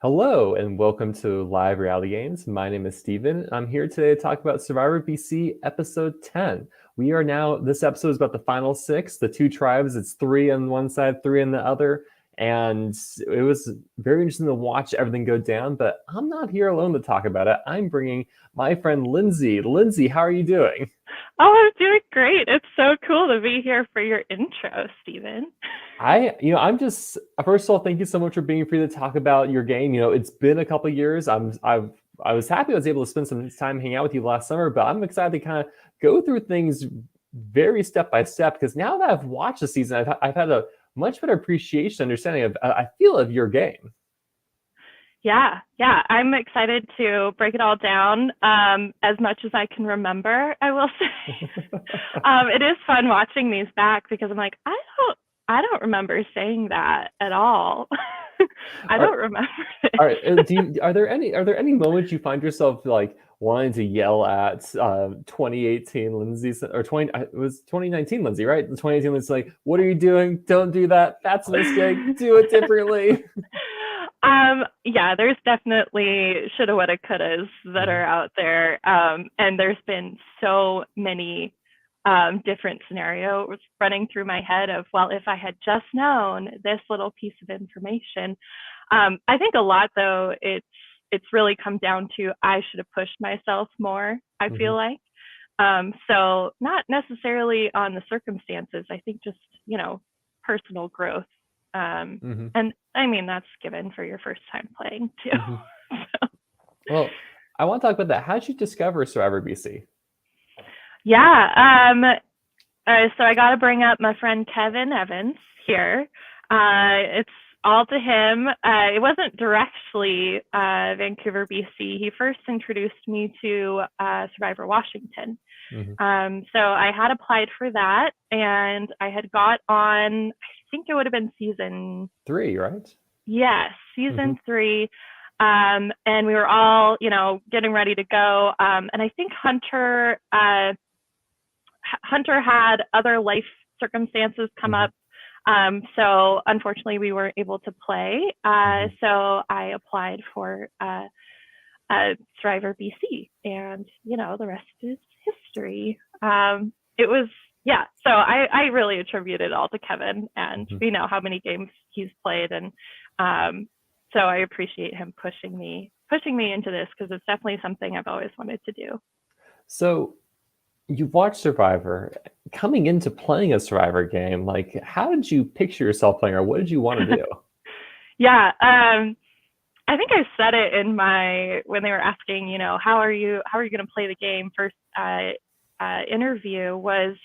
Hello and welcome to Live Reality Games. My name is Steven. I'm here today to talk about Survivor BC episode 10. This episode is about the final six, the two tribes. It's three on one side, three on the other. And it was very interesting to watch everything go down, but I'm not here alone to talk about it. I'm bringing my friend Lindsay. Lindsay, how are you doing? Oh, I'm doing great. It's so cool to be here for your intro, Steven. I'm just first of all, thank you so much for being free to talk about your game. It's been a couple of years. I was happy I was able to spend some time hanging out with you last summer, but I'm excited to kind of go through things very step by step because now that I've watched the season, I've had a much better appreciation, understanding of I feel of your game. Yeah. I'm excited to break it all down as much as I can remember, I will say. It is fun watching these back because I'm like, I don't remember saying that at all. I don't remember it. All right. Are there any moments you find yourself like wanting to yell at 2018 Lindsay or 20 it was 2019 Lindsay, right? The 2018 Lindsay, like, what are you doing? Don't do that. That's a mistake. Do it differently. Yeah, there's definitely shoulda, woulda, couldas that are out there. And there's been so many different scenarios running through my head of, well, if I had just known this little piece of information. I think a lot though, it's really come down to I should have pushed myself more, I feel like. So not necessarily on the circumstances, I think just, personal growth. And I mean, that's given for your first time playing too. So. Well, I want to talk about that. How did you discover Survivor BC? Yeah. So I got to bring up my friend Kevin Evans here. It's all to him. It wasn't directly Vancouver, BC. He first introduced me to Survivor Washington. So I had applied for that, and I had got on, I think it would have been season 3, right? Yes, season 3. And we were all, getting ready to go. And I think Hunter had other life circumstances come up. So unfortunately we weren't able to play. So I applied for Survivor BC, and the rest is history. It was, so I really attribute it all to Kevin, and we know how many games he's played, and so I appreciate him pushing me into this because it's definitely something I've always wanted to do. So you watched Survivor. Coming into playing a Survivor game, like, how did you picture yourself playing, or what did you want to do? Yeah, I think I said it in when they were asking, how are you going to play the game? First interview was,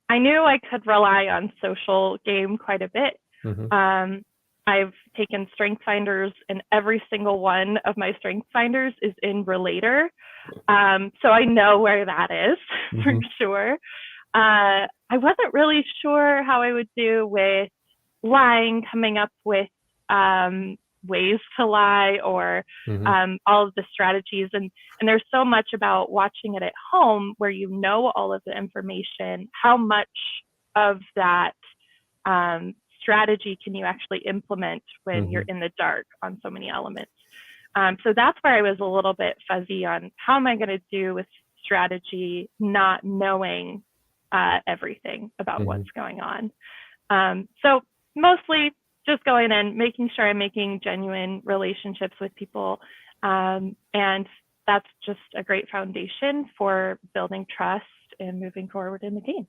I knew I could rely on social game quite a bit. I've taken strength finders, and every single one of my strength finders is in Relator. So I know where that is for sure. I wasn't really sure how I would do with lying, coming up with ways to lie, or all of the strategies. And there's so much about watching it at home where all of the information, how much of that strategy can you actually implement when you're in the dark on so many elements. So that's where I was a little bit fuzzy on how am I going to do with strategy, not knowing everything about what's going on. So mostly just going in, making sure I'm making genuine relationships with people. And that's just a great foundation for building trust and moving forward in the game.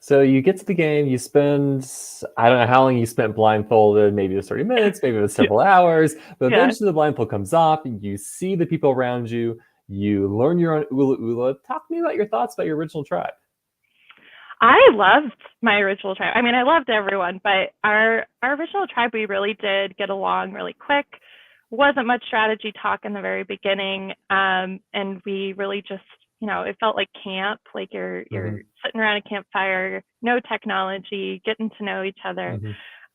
So you get to the game, you spend, I don't know how long you spent blindfolded, maybe it was 30 minutes, maybe it was several hours, but eventually the blindfold comes off, you see the people around you, you learn your own Ula Ula. Talk to me about your thoughts about your original tribe. I loved my original tribe. I mean, I loved everyone, but our original tribe, we really did get along really quick. Wasn't much strategy talk in the very beginning, and we really just, it felt like camp, like you're sitting around a campfire, no technology, getting to know each other.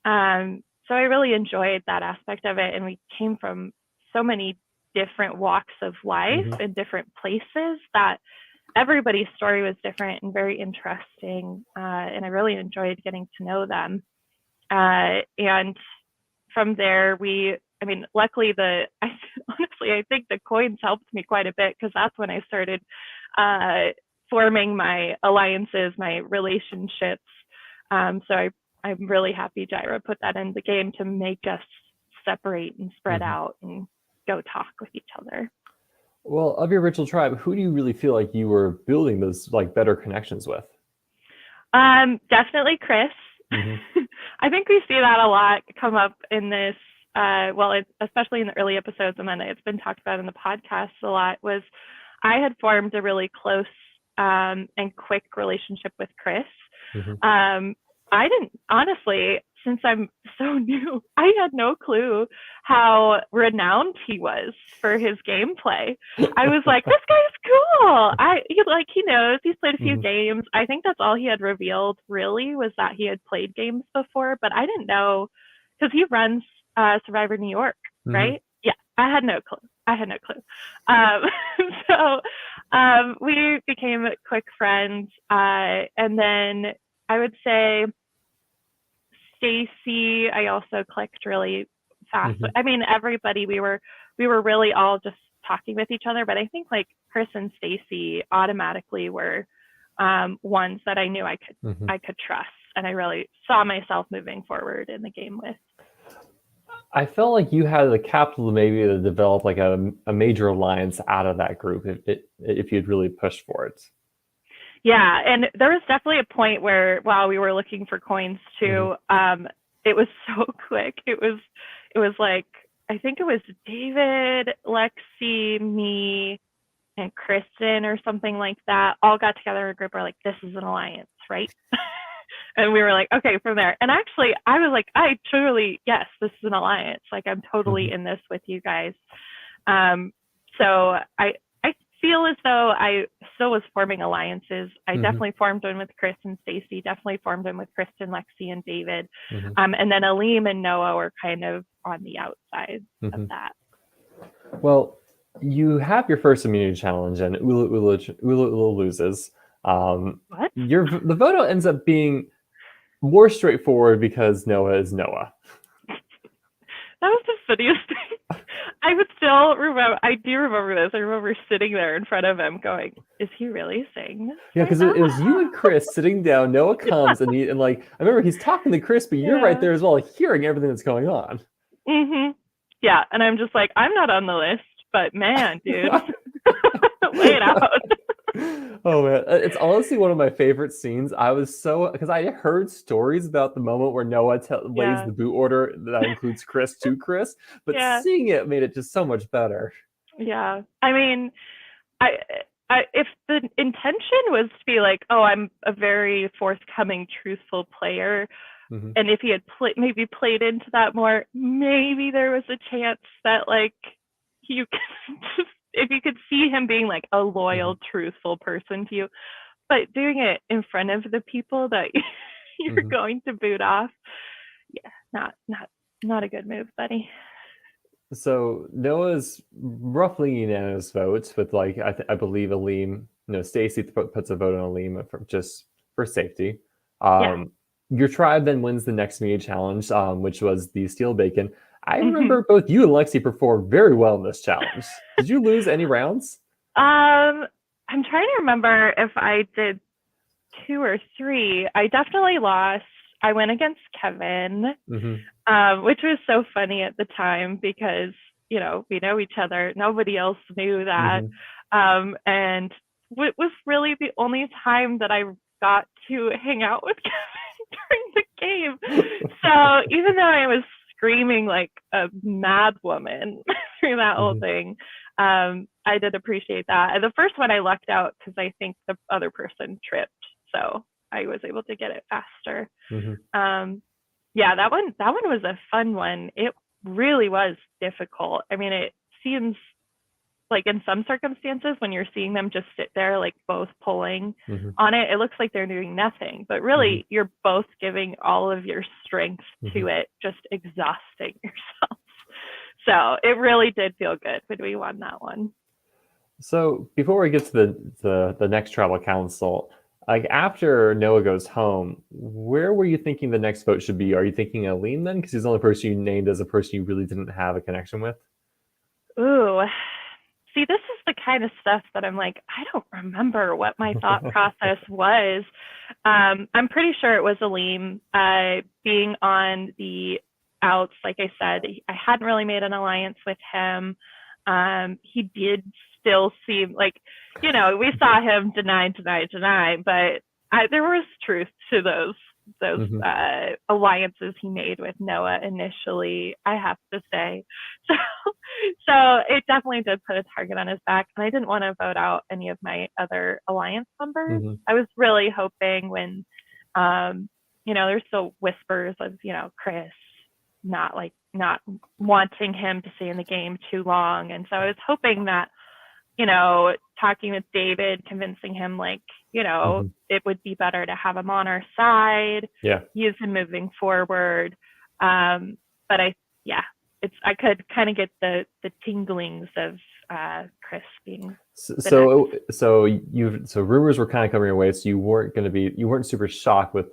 So I really enjoyed that aspect of it, and we came from so many different walks of life in different places that everybody's story was different and very interesting, and I really enjoyed getting to know them. And from there, we I mean, luckily honestly, I think the coins helped me quite a bit, because that's when I started forming my alliances, my relationships. So I'm really happy Jaira put that in the game to make us separate and spread out and go talk with each other. Well, of your original tribe, who do you really feel like you were building those like better connections with? Definitely Chris. I think we see that a lot come up in this, especially in the early episodes, and then it's been talked about in the podcast a lot, was I had formed a really close and quick relationship with Chris. I didn't, honestly, since I'm so new, I had no clue how renowned he was for his gameplay. I was like, this guy's cool. He knows, he's played a few games. I think that's all he had revealed, really, was that he had played games before, but I didn't know, because he runs Survivor New York, right? Yeah, I had no clue. So we became quick friends, and then I would say Stacy, I also clicked really fast. I mean, everybody, we were really all just talking with each other, but I think like Chris and Stacy automatically were ones that I knew I could trust, and I really saw myself moving forward in the game with. I felt like you had the capital maybe to develop like a major alliance out of that group if you'd really pushed for it. Yeah, and there was definitely a point where while we were looking for coins too, it was so quick. It was like, I think it was David, Lexi, me, and Kristen or something like that all got together in a group. We're like, this is an alliance, right? And we were like, okay, from there. And actually, I was like, yes, this is an alliance. Like, I'm totally in this with you guys. So I feel as though I still was forming alliances. I definitely formed one with Chris and Stacy, definitely formed one with Kristen, Lexi, and David. And then Aleem and Noah were kind of on the outside of that. Well, you have your first immunity challenge, and Ula loses. What? The vote ends up being more straightforward because Noah is Noah. That was the funniest thing. I do remember this. I remember sitting there in front of him going, is he really saying this? Yeah, because it was you and Chris sitting down. Noah comes and I remember he's talking to Chris, but you're right there as well, hearing everything that's going on. Yeah, and I'm just like, I'm not on the list, but man, dude, lay it out. Oh man, it's honestly one of my favorite scenes. Because I heard stories about the moment where Noah lays the boot order that includes Chris to Chris, but seeing it made it just so much better. Yeah, I mean, if the intention was to be like, oh, I'm a very forthcoming, truthful player, and if he had maybe played into that more, maybe there was a chance that like you could just, if you could see him being like a loyal, truthful person to you, but doing it in front of the people that you're going to boot off, not a good move, buddy. So Noah's roughly unanimous votes with like I believe Aleem, Stacy puts a vote on Aleem just for safety. Your tribe then wins the next media challenge, which was the steel bacon. I remember both you and Lexi performed very well in this challenge. Did you lose any rounds? I'm trying to remember if I did 2 or 3. I definitely lost. I went against Kevin, which was so funny at the time because, we know each other. Nobody else knew that. And it was really the only time that I got to hang out with Kevin during the game. So even though I was screaming like a mad woman through that whole thing, I did appreciate that. And the first one I lucked out because I think the other person tripped, so I was able to get it faster. That one was a fun one. It really was difficult. I mean, it seems like in some circumstances when you're seeing them just sit there like both pulling on it, it looks like they're doing nothing, but really you're both giving all of your strength to it, just exhausting yourself. So it really did feel good when we won that one. So before we get to the next tribal council, Like after Noah goes home, where were you thinking the next vote should be? Are you thinking Aline then? Because he's the only person you named as a person you really didn't have a connection with. Ooh, see, this is the kind of stuff that I'm like, I don't remember what my thought process was. I'm pretty sure it was Aleem. Being on the outs, like I said, I hadn't really made an alliance with him. He did still seem like, we saw him deny, but there was truth to those alliances he made with Noah initially, I have to say. So, so it definitely did put a target on his back, and I didn't want to vote out any of my other alliance members. I was really hoping when, there's still whispers of, Chris not wanting him to stay in the game too long, and so I was hoping that, talking with David, convincing him it would be better to have him on our side, use him moving forward. But I could kind of get the tinglings of Chris being so rumors were kind of coming your way, so you weren't super shocked with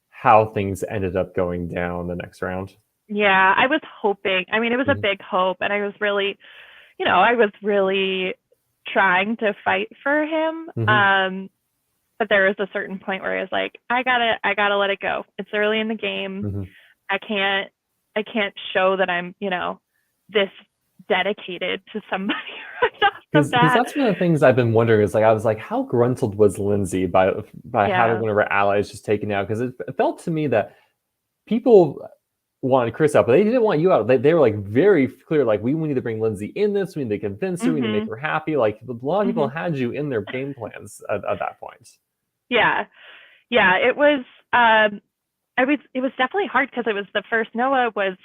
how things ended up going down the next round. Yeah, I was hoping. I mean, it was a big hope, and I was really trying to fight for him. But there was a certain point where I was like, I gotta let it go. It's early in the game. I can't show that I'm, this dedicated to somebody right off the bat. Because that's one of the things I've been wondering is I was like, how gruntled was Lindsay by having one of her allies just taken out? Because it felt to me that people wanted Chris out, but they didn't want you out. They were very clear, we need to bring Lindsay in this. We need to convince her. We need to make her happy. A lot of people had you in their game plans at that point. Yeah, it was. It was definitely hard because it was the first. Noah was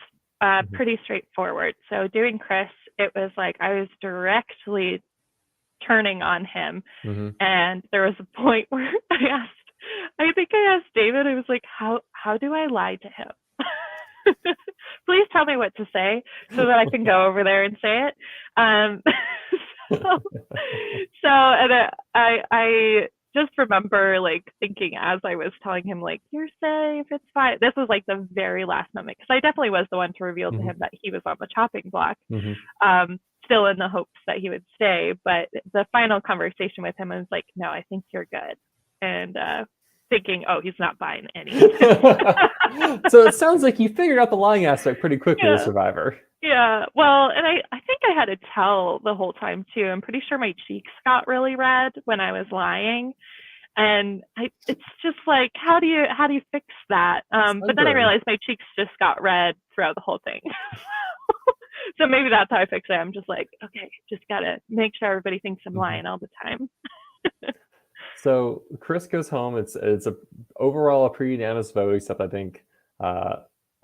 pretty straightforward. So doing Chris, it was like I was directly turning on him, and there was a point where I think I asked David. I was like, how do I lie to him? Please tell me what to say so that I can go over there and say it. And I just remember thinking as I was telling him you're safe, it's fine. This was the very last moment because I definitely was the one to reveal to him that he was on the chopping block. Still in the hopes that he would stay, but the final conversation with him was like, no, I think you're good. And thinking, oh, he's not buying anything. So it sounds like you figured out the lying aspect pretty quickly as Survivor. Yeah, well, and I think I had to tell the whole time too. I'm pretty sure my cheeks got really red when I was lying, and it's just how do you fix that? But then I realized my cheeks just got red throughout the whole thing. So maybe that's how I fix it. I'm just okay, just gotta make sure everybody thinks I'm lying all the time. So Chris goes home. It's overall a pretty unanimous vote, except I think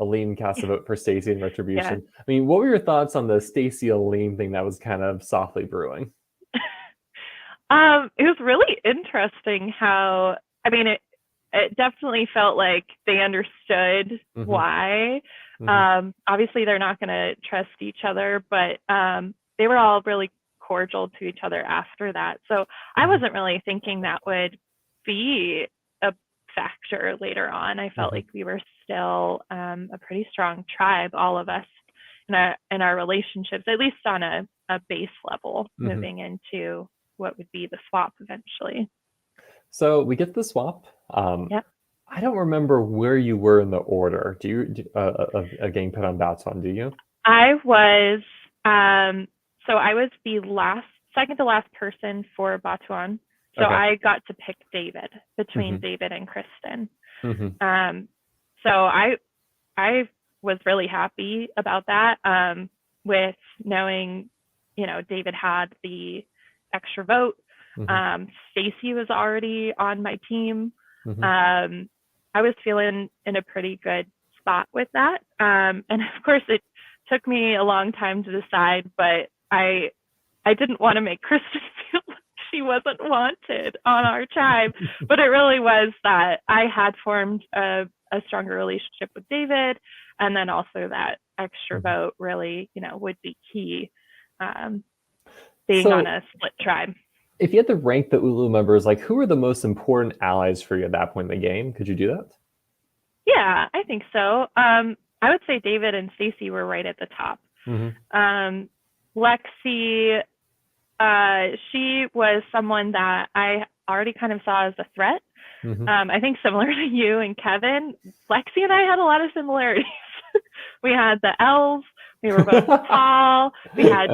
Aleem cast a vote for Stacy in retribution. I mean, what were your thoughts on the Stacy Aleem thing that was kind of softly brewing? It was really interesting how, I mean, it definitely felt like they understood why. Obviously, they're not going to trust each other, but they were all really cordial to each other after that. So I wasn't really thinking that would be a factor later on. I felt like we were still a pretty strong tribe, all of us, in our relationships, at least on a base level, moving into what would be the swap eventually. So we get the swap. I don't remember where you were in the order. Do you getting put on Batson? Do you? I was. So I was the second to last person for Batuan. So I got to pick David between David and Kristen. So I was really happy about that, with knowing, David had the extra vote. Stacy was already on my team. I was feeling in a pretty good spot with that. And of course, it took me a long time to decide, but I didn't want to make Kristen feel like she wasn't wanted on our tribe, but it really was that I had formed a stronger relationship with David, and then also that extra vote really, would be key, being on a split tribe. if you had to rank the Ulu members, like who are the most important allies for you at that point in the game? Could you do that? Yeah, I think so. I would say David and Stacy were right at the top. Lexi, she was someone that I already kind of saw as a threat. I think similar to you and Kevin, Lexi and I had a lot of similarities. We had the elves. We were both tall. We had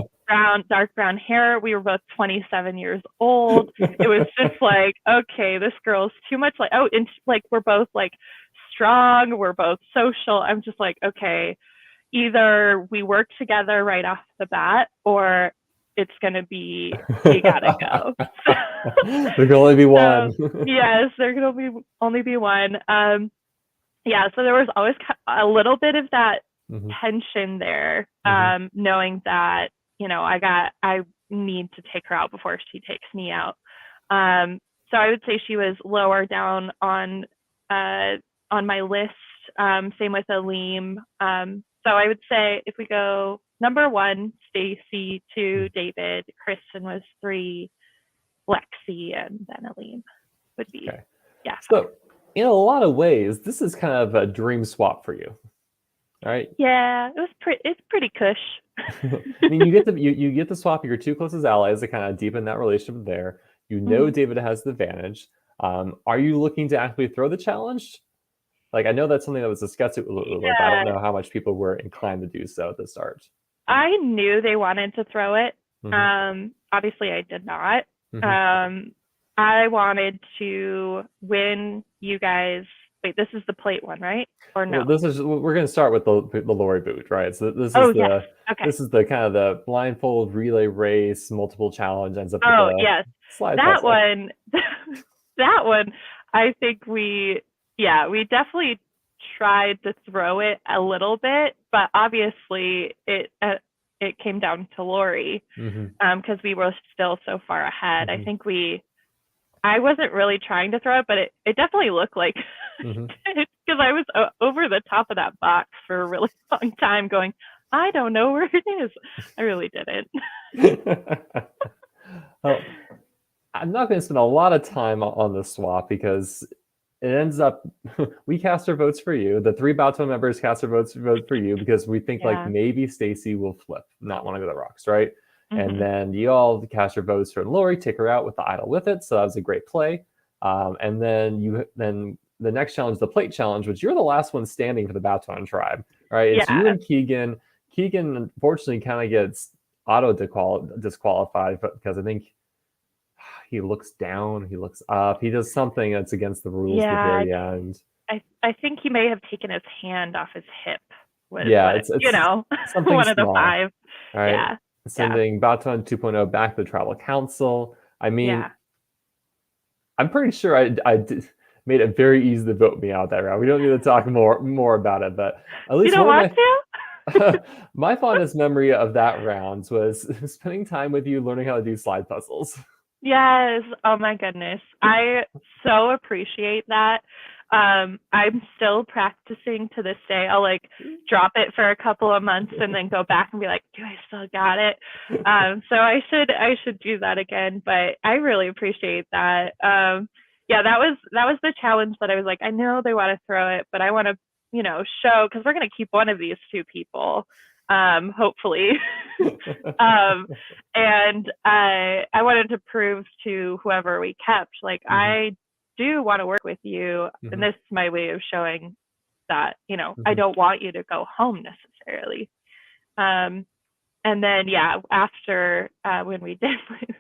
dark brown hair. We were both 27 years old. It was just like, okay, this girl's too much like, oh, and like we're both like strong. We're both social. I'm just like, okay, either we work together right off the bat or it's going to be, you gotta go. There can only be one. Yes, there can only be one. Yeah, so there was always a little bit of that tension there, knowing that, you know, I need to take her out before she takes me out. So I would say she was lower down on my list. Same with Aleem. So I would say if we go number 1, Stacy, 2, David, Kristen was 3, Lexi, and then Aleem would be. Okay. Yeah. So in a lot of ways, this is kind of a dream swap for you. All right. Yeah, it's pretty cush. I mean, you get to swap your 2 closest allies to kind of deepen that relationship there. You know, David has the advantage. Are you looking to actually throw the challenge? Like, I know that's something that was discussed at Ulu, but I don't know how much people were inclined to do so at the start. I knew they wanted to throw it. Obviously, I did not. I wanted to win you guys. Wait, this is the plate one, right? Or no? Well, we're going to start with the Lori boot, right? So this is this is the kind of the blindfold relay race, multiple challenge ends up. Slide that puzzle. One. That one, I think we definitely tried to throw it a little bit, but obviously it came down to Lori because we were still so far ahead. I think I wasn't really trying to throw it, but it definitely looked like because I was over the top of that box for a really long time going, I don't know where it is. I really didn't. Well, I'm not going to spend a lot of time on the swap because it ends up we cast our votes for you. The 3 Baton members cast their vote for you because we think like maybe Stacy will flip, not want to go to the rocks, right? And then you all cast your votes for Lori, take her out with the idol with it. So that was a great play. And then the next challenge, the plate challenge, which you're the last one standing for the Baton tribe, right? It's you and Keegan. Keegan unfortunately kind of gets auto disqualified because I think he looks down, he looks up, he does something that's against the rules at the very end. I think he may have taken his hand off his hip. It's you know, something one of the small. 5. All right. Sending Baton 2.0 back to the tribal council. I mean, I'm pretty sure I made it very easy to vote me out that round. We don't need to talk more about it, but at least you don't want to? My fondest memory of that round was spending time with you learning how to do slide puzzles. Yes. Oh my goodness. I so appreciate that. I'm still practicing to this day. I'll like drop it for a couple of months and then go back and be like, do I still got it? So I should do that again, but I really appreciate that. That was the challenge that I was like, I know they want to throw it, but I want to, show, because we're going to keep one of these 2 people, hopefully. And I wanted to prove to whoever we kept, like, I do want to work with you, and this is my way of showing that, I don't want you to go home necessarily. And then, after when we did lose,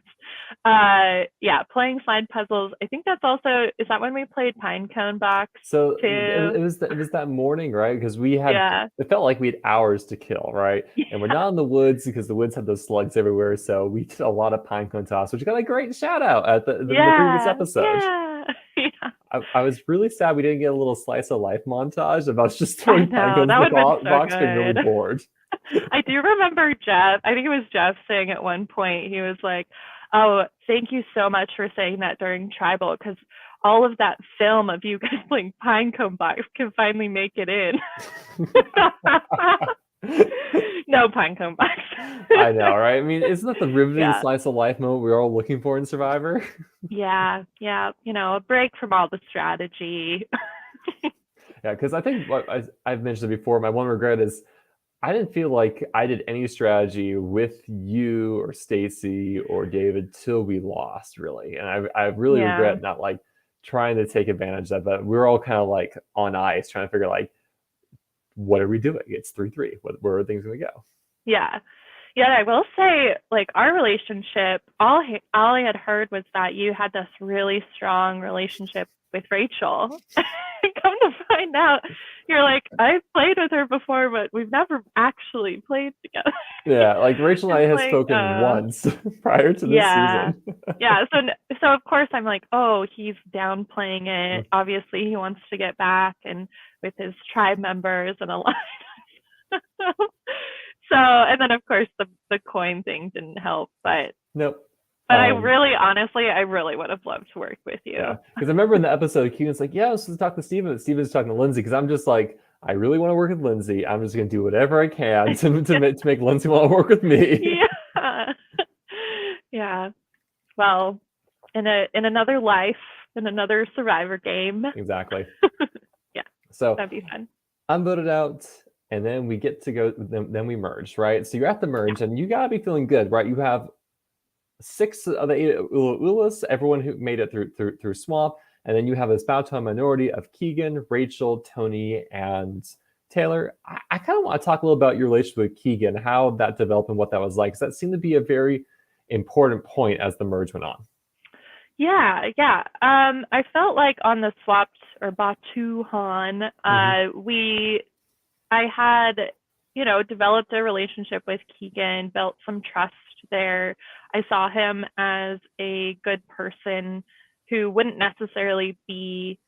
playing slide puzzles. I think that's also, is that when we played Pine Cone Box? So too? it was that morning, right? Because we had, it felt like we had hours to kill, right? And we're not in the woods because the woods had those slugs everywhere. So we did a lot of Pine Cone Toss, which got a great shout out at the previous episode. I was really sad we didn't get a little slice of life montage of us just throwing pine cones in the box, being really bored. I do remember Jeff. I think it was Jeff saying at one point, he was like, oh, thank you so much for saying that during Tribal, because all of that film of you guys playing Pinecone Box can finally make it in. No Pinecone Box. I know, right? I mean, isn't that the riveting Yeah. slice of life moment we're all looking for in Survivor? Yeah. Yeah. A break from all the strategy. Yeah, because I think what I've mentioned it before, my one regret is I didn't feel like I did any strategy with you or Stacy or David till we lost, really. And I really Yeah. regret not like trying to take advantage of that. But we're all kind of like on ice trying to figure like, what are we doing? It's 3-3. Where are things going to go? Yeah. Yeah, I will say, like, our relationship, all I had heard was that you had this really strong relationship with Rachel. Come to find out, you're like, I've played with her before, but we've never actually played together. Yeah, like Rachel and I It's had like, spoken once prior to this yeah. season. Yeah, so of course I'm like, oh, he's downplaying it. Obviously, he wants to get back and with his tribe members and align. So, and then of course the coin thing didn't help, but Nope. I really, honestly, I really would have loved to work with you. Yeah, because I remember in the episode, Keegan's like, "Yeah, let's talk to Steven." Steven's talking to Lindsay because I'm just like, I really want to work with Lindsay. I'm just going to do whatever I can to make Lindsay want to work with me. Yeah. Yeah. Well, in another life, in another Survivor game. Exactly. Yeah. So that'd be fun. I'm voted out, and then we get to go. Then we merge, right? So you're at the merge, and you gotta be feeling good, right? You have 6 of the 8 Ulas, everyone who made it through Swamp, and then you have this Bowtone minority of Keegan, Rachel, Tony, and Taylor. I kind of want to talk a little about your relationship with Keegan, how that developed and what that was like, because that seemed to be a very important point as the merge went on. Yeah, yeah. I felt like on the swapped or Batuhan, I had, developed a relationship with Keegan, built some trust there. I saw him as a good person who wouldn't necessarily be,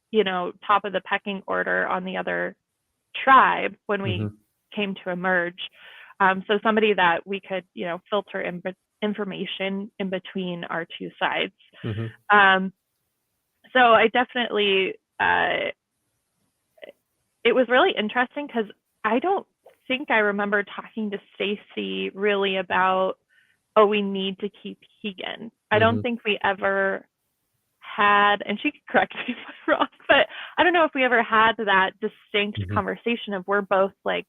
top of the pecking order on the other tribe when we came to emerge. So somebody that we could, filter information in between our two sides. So I definitely, it was really interesting because I don't think I remember talking to Stacy really about, oh, we need to keep Keegan. I don't think we ever had, and she could correct me if I'm wrong, but I don't know if we ever had that distinct conversation of we're both like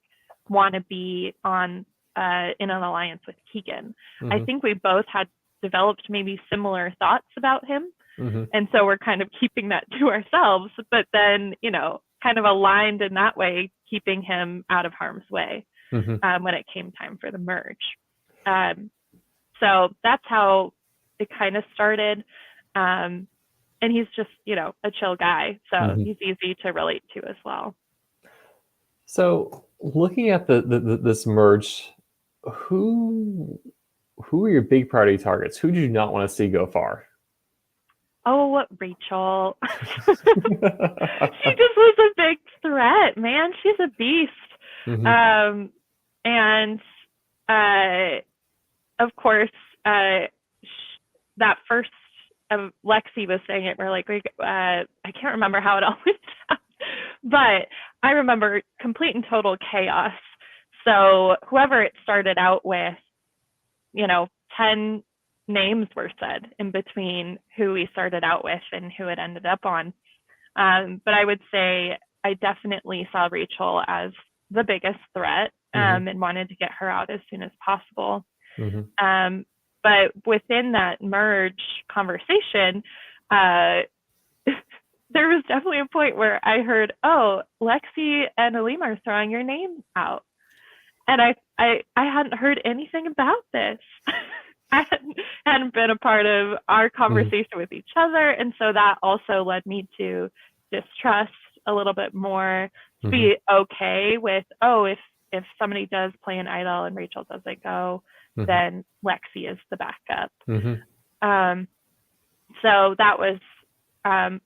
want to be on in an alliance with Keegan. I think we both had developed maybe similar thoughts about him. And so we're kind of keeping that to ourselves, but then, kind of aligned in that way, keeping him out of harm's way when it came time for the merge. So that's how it kind of started. And he's just, a chill guy. So he's easy to relate to as well. So looking at this merge, who are your big priority targets? Who do you not want to see go far? Oh, Rachel. She just was a big threat, man. She's a beast. And of course, that first, Lexi was saying it, we're like, I can't remember how it all went down, but I remember complete and total chaos. So whoever it started out with, 10 names were said in between who we started out with and who it ended up on. But I would say I definitely saw Rachel as the biggest threat and wanted to get her out as soon as possible. But within that merge conversation, there was definitely a point where I heard, oh, Lexi and Alima are throwing your name out. And I hadn't heard anything about this. I hadn't been a part of our conversation with each other. And so that also led me to distrust a little bit more, to be okay with, oh, if somebody does play an idol and Rachel doesn't go, then Lexi is the backup. So that was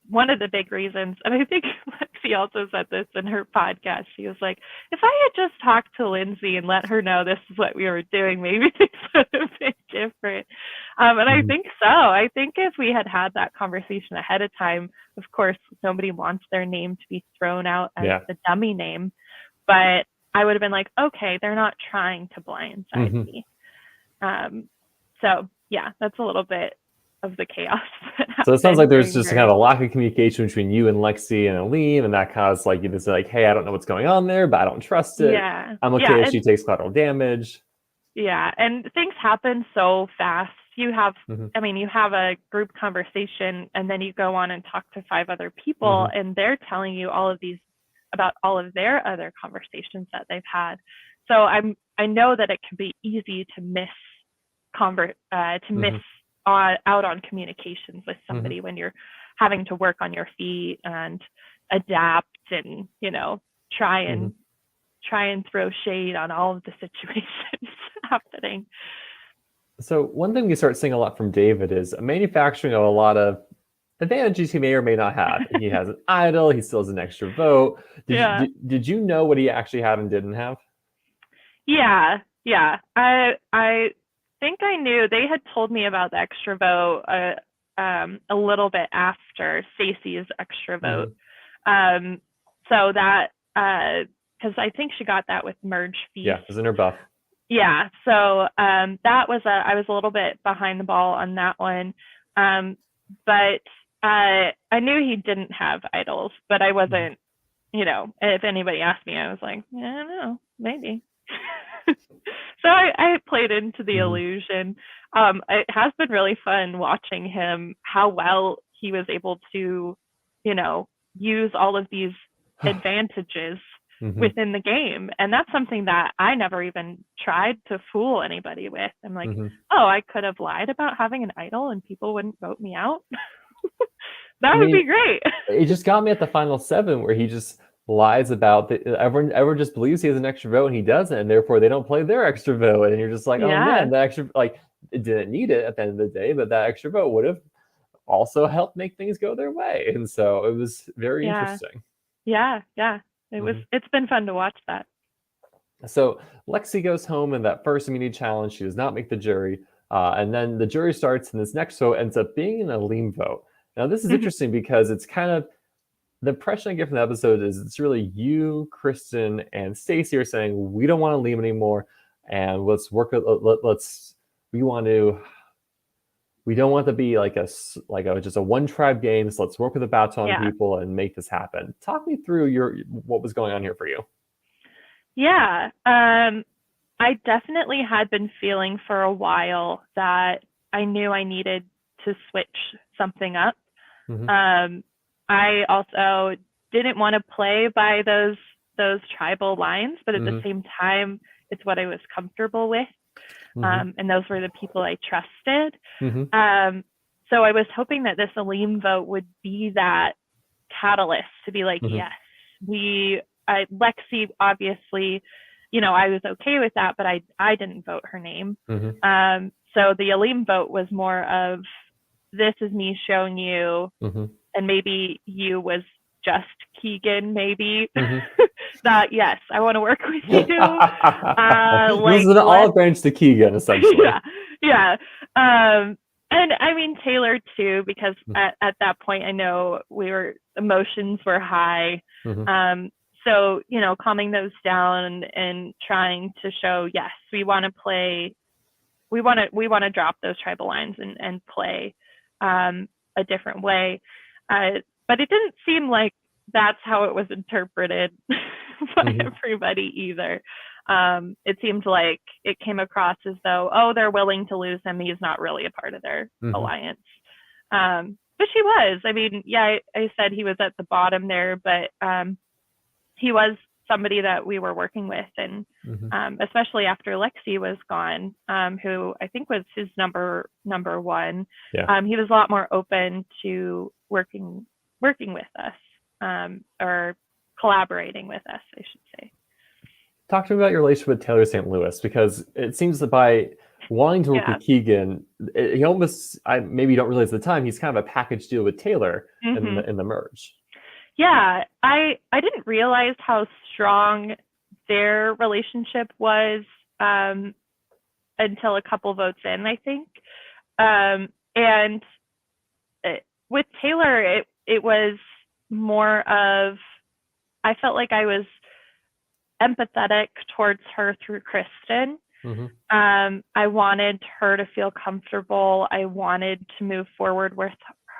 one of the big reasons. And I think Lexi also said this in her podcast. She was like, if I had just talked to Lindsay and let her know this is what we were doing, maybe things would have been different. And I think so. I think if we had had that conversation ahead of time, of course, nobody wants their name to be thrown out as the dummy name. But I would have been like, okay, they're not trying to blindside me. So yeah, that's a little bit of the chaos that So it sounds like happened there's during just a very. kind of a lack of communication between you and Lexi and Aleem, and that caused like you to say like, hey, I don't know what's going on there, but I don't trust it. Yeah, I'm yeah, okay if she and takes collateral damage. yeah, and things happen so fast. Hmm. I mean, you have a group conversation, and then you go on and talk to 5 other people, Hmm. and they're telling you about all of their other conversations that they've had. So I know that it can be easy to miss Hmm. out on communications with Hmm. somebody when you're having to work on your feet and adapt and try Hmm. and try and throw shade on all of the situations happening. So one thing we start seeing a lot from David is manufacturing of a lot of advantages he may or may not have. He has an idol. He still has an extra vote. Did you, Yeah. did you know what he actually had and didn't have? Yeah. Yeah. I think I knew they had told me about the extra vote a little bit after Stacey's extra vote. Hmm. Um, so that because I think she got that with Merge Yeah, Feast. it was in her buff. Yeah. So that was I was a little bit behind the ball on that one. But I knew he didn't have idols, but I Hmm. wasn't, if anybody asked me, I was like, I don't know, maybe. So I played into the Hmm. illusion. It has been really fun watching him, how well he was able to, use all of these advantages Hmm. within the game. And that's something that I never even tried to fool anybody with. I'm like, Hmm. oh, I could have lied about having an idol and people wouldn't vote me out. That I would mean, be great. it just got me at the final 7 where he just lies about everyone just believes he has an extra vote and he doesn't, and therefore they don't play their extra vote, and you're just like, oh Yeah. man, that extra like it didn't need it at the end of the day, but that extra vote would have also helped make things go their way, and so it was very Yeah. interesting. Yeah. Yeah. Hmm. It's been fun to watch that. So Lexi goes home in that first immunity challenge. She does not make the jury. And then the jury starts, and this next vote ends up being an Aleem vote. Now, this is interesting because it's kind of the impression I get from the episode is it's really you, Kristen, and Stacey are saying we don't want Aleem anymore, and let's work. Let's we want to. We don't want to be like a just a one tribe game. So let's work with the Baton Yeah. people and make this happen. Talk me through what was going on here for you. Yeah. I definitely had been feeling for a while that I knew I needed to switch something up. Hmm. I also didn't want to play by those tribal lines, but at the Hmm. same time, it's what I was comfortable with, Hmm. and those were the people I trusted. Hmm. So I was hoping that this Aleem vote would be that catalyst to be like, Hmm. yes, Lexi, obviously, I was okay with that, but I didn't vote her name. Hmm. So the Aleem vote was more of, this is me showing you, Hmm. and maybe you was just Keegan, maybe, Hmm. that, yes, I want to work with you. This is an olive branch to Keegan, essentially. Yeah, yeah. And I mean Taylor too, because at that point I know emotions were high. Hmm. So calming those down and trying to show, yes, we want to play, we want to drop those tribal lines and play a different way. But it didn't seem like that's how it was interpreted by Hmm. everybody either. It seemed like it came across as though, oh, they're willing to lose him. He's not really a part of their Hmm. alliance. But she was. I mean, yeah, I said he was at the bottom there, but he was somebody that we were working with, and Hmm. especially after Lexi was gone, who I think was his number one. Yeah. He was a lot more open to working with us, or collaborating with us, I should say. Talk to me about your relationship with Taylor St. Louis, because it seems that by wanting to work Yeah. with Keegan, he almost, maybe you don't realize at the time, he's kind of a package deal with Taylor Mm-hmm. in the merge. Yeah, I didn't realize how strong their relationship was until a couple votes in, I think. And with Taylor, it was more of, I felt like I was empathetic towards her through Kristen. Mm-hmm. I wanted her to feel comfortable. I wanted to move forward with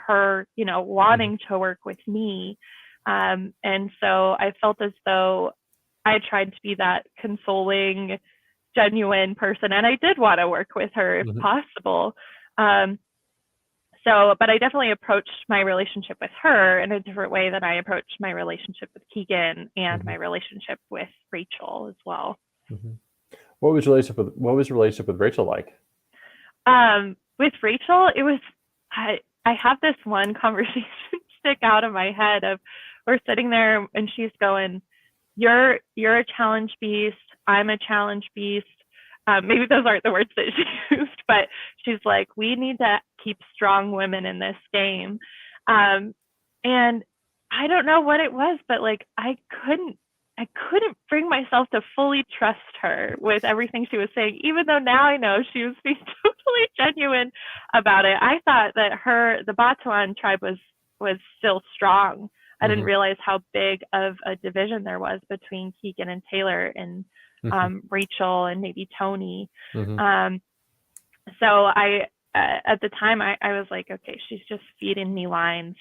her, wanting to work with me. And so I felt as though I tried to be that consoling, genuine person, and I did want to work with her if possible. But I definitely approached my relationship with her in a different way than I approached my relationship with Keegan and my relationship with Rachel as well. Mm-hmm. What was your relationship with Rachel like? With Rachel, it was I have this one conversation stick out of my head of we're sitting there and she's going, You're a challenge beast, I'm a challenge beast. Maybe those aren't the words that she used, but she's like, we need to keep strong women in this game. And I don't know what it was, but like I couldn't bring myself to fully trust her with everything she was saying, even though now I know she was being totally genuine about it. I thought that the Batuan tribe was still strong. I didn't realize how big of a division there was between Keegan and Taylor and Rachel and maybe Tony. So I, at the time, I was like, okay, she's just feeding me lines,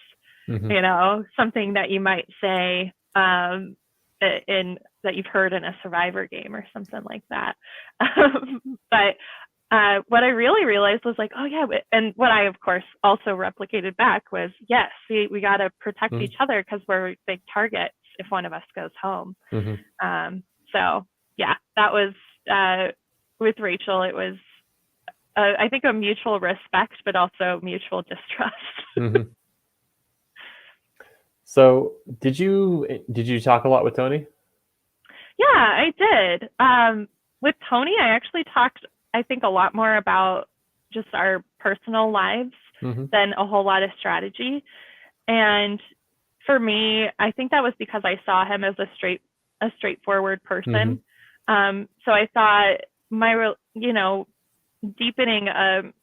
something that you might say that you've heard in a Survivor game or something like that. But what I really realized was like, oh yeah, and what I of course also replicated back was, yes, we got to protect each other because we're big targets if one of us goes home. So yeah, that was with Rachel. It was I think a mutual respect, but also mutual distrust. So did you talk a lot with Tony? Yeah, I did. With Tony, I actually talked, I think, a lot more about just our personal lives than a whole lot of strategy. And for me, I think that was because I saw him as a straightforward person. So I thought deepening a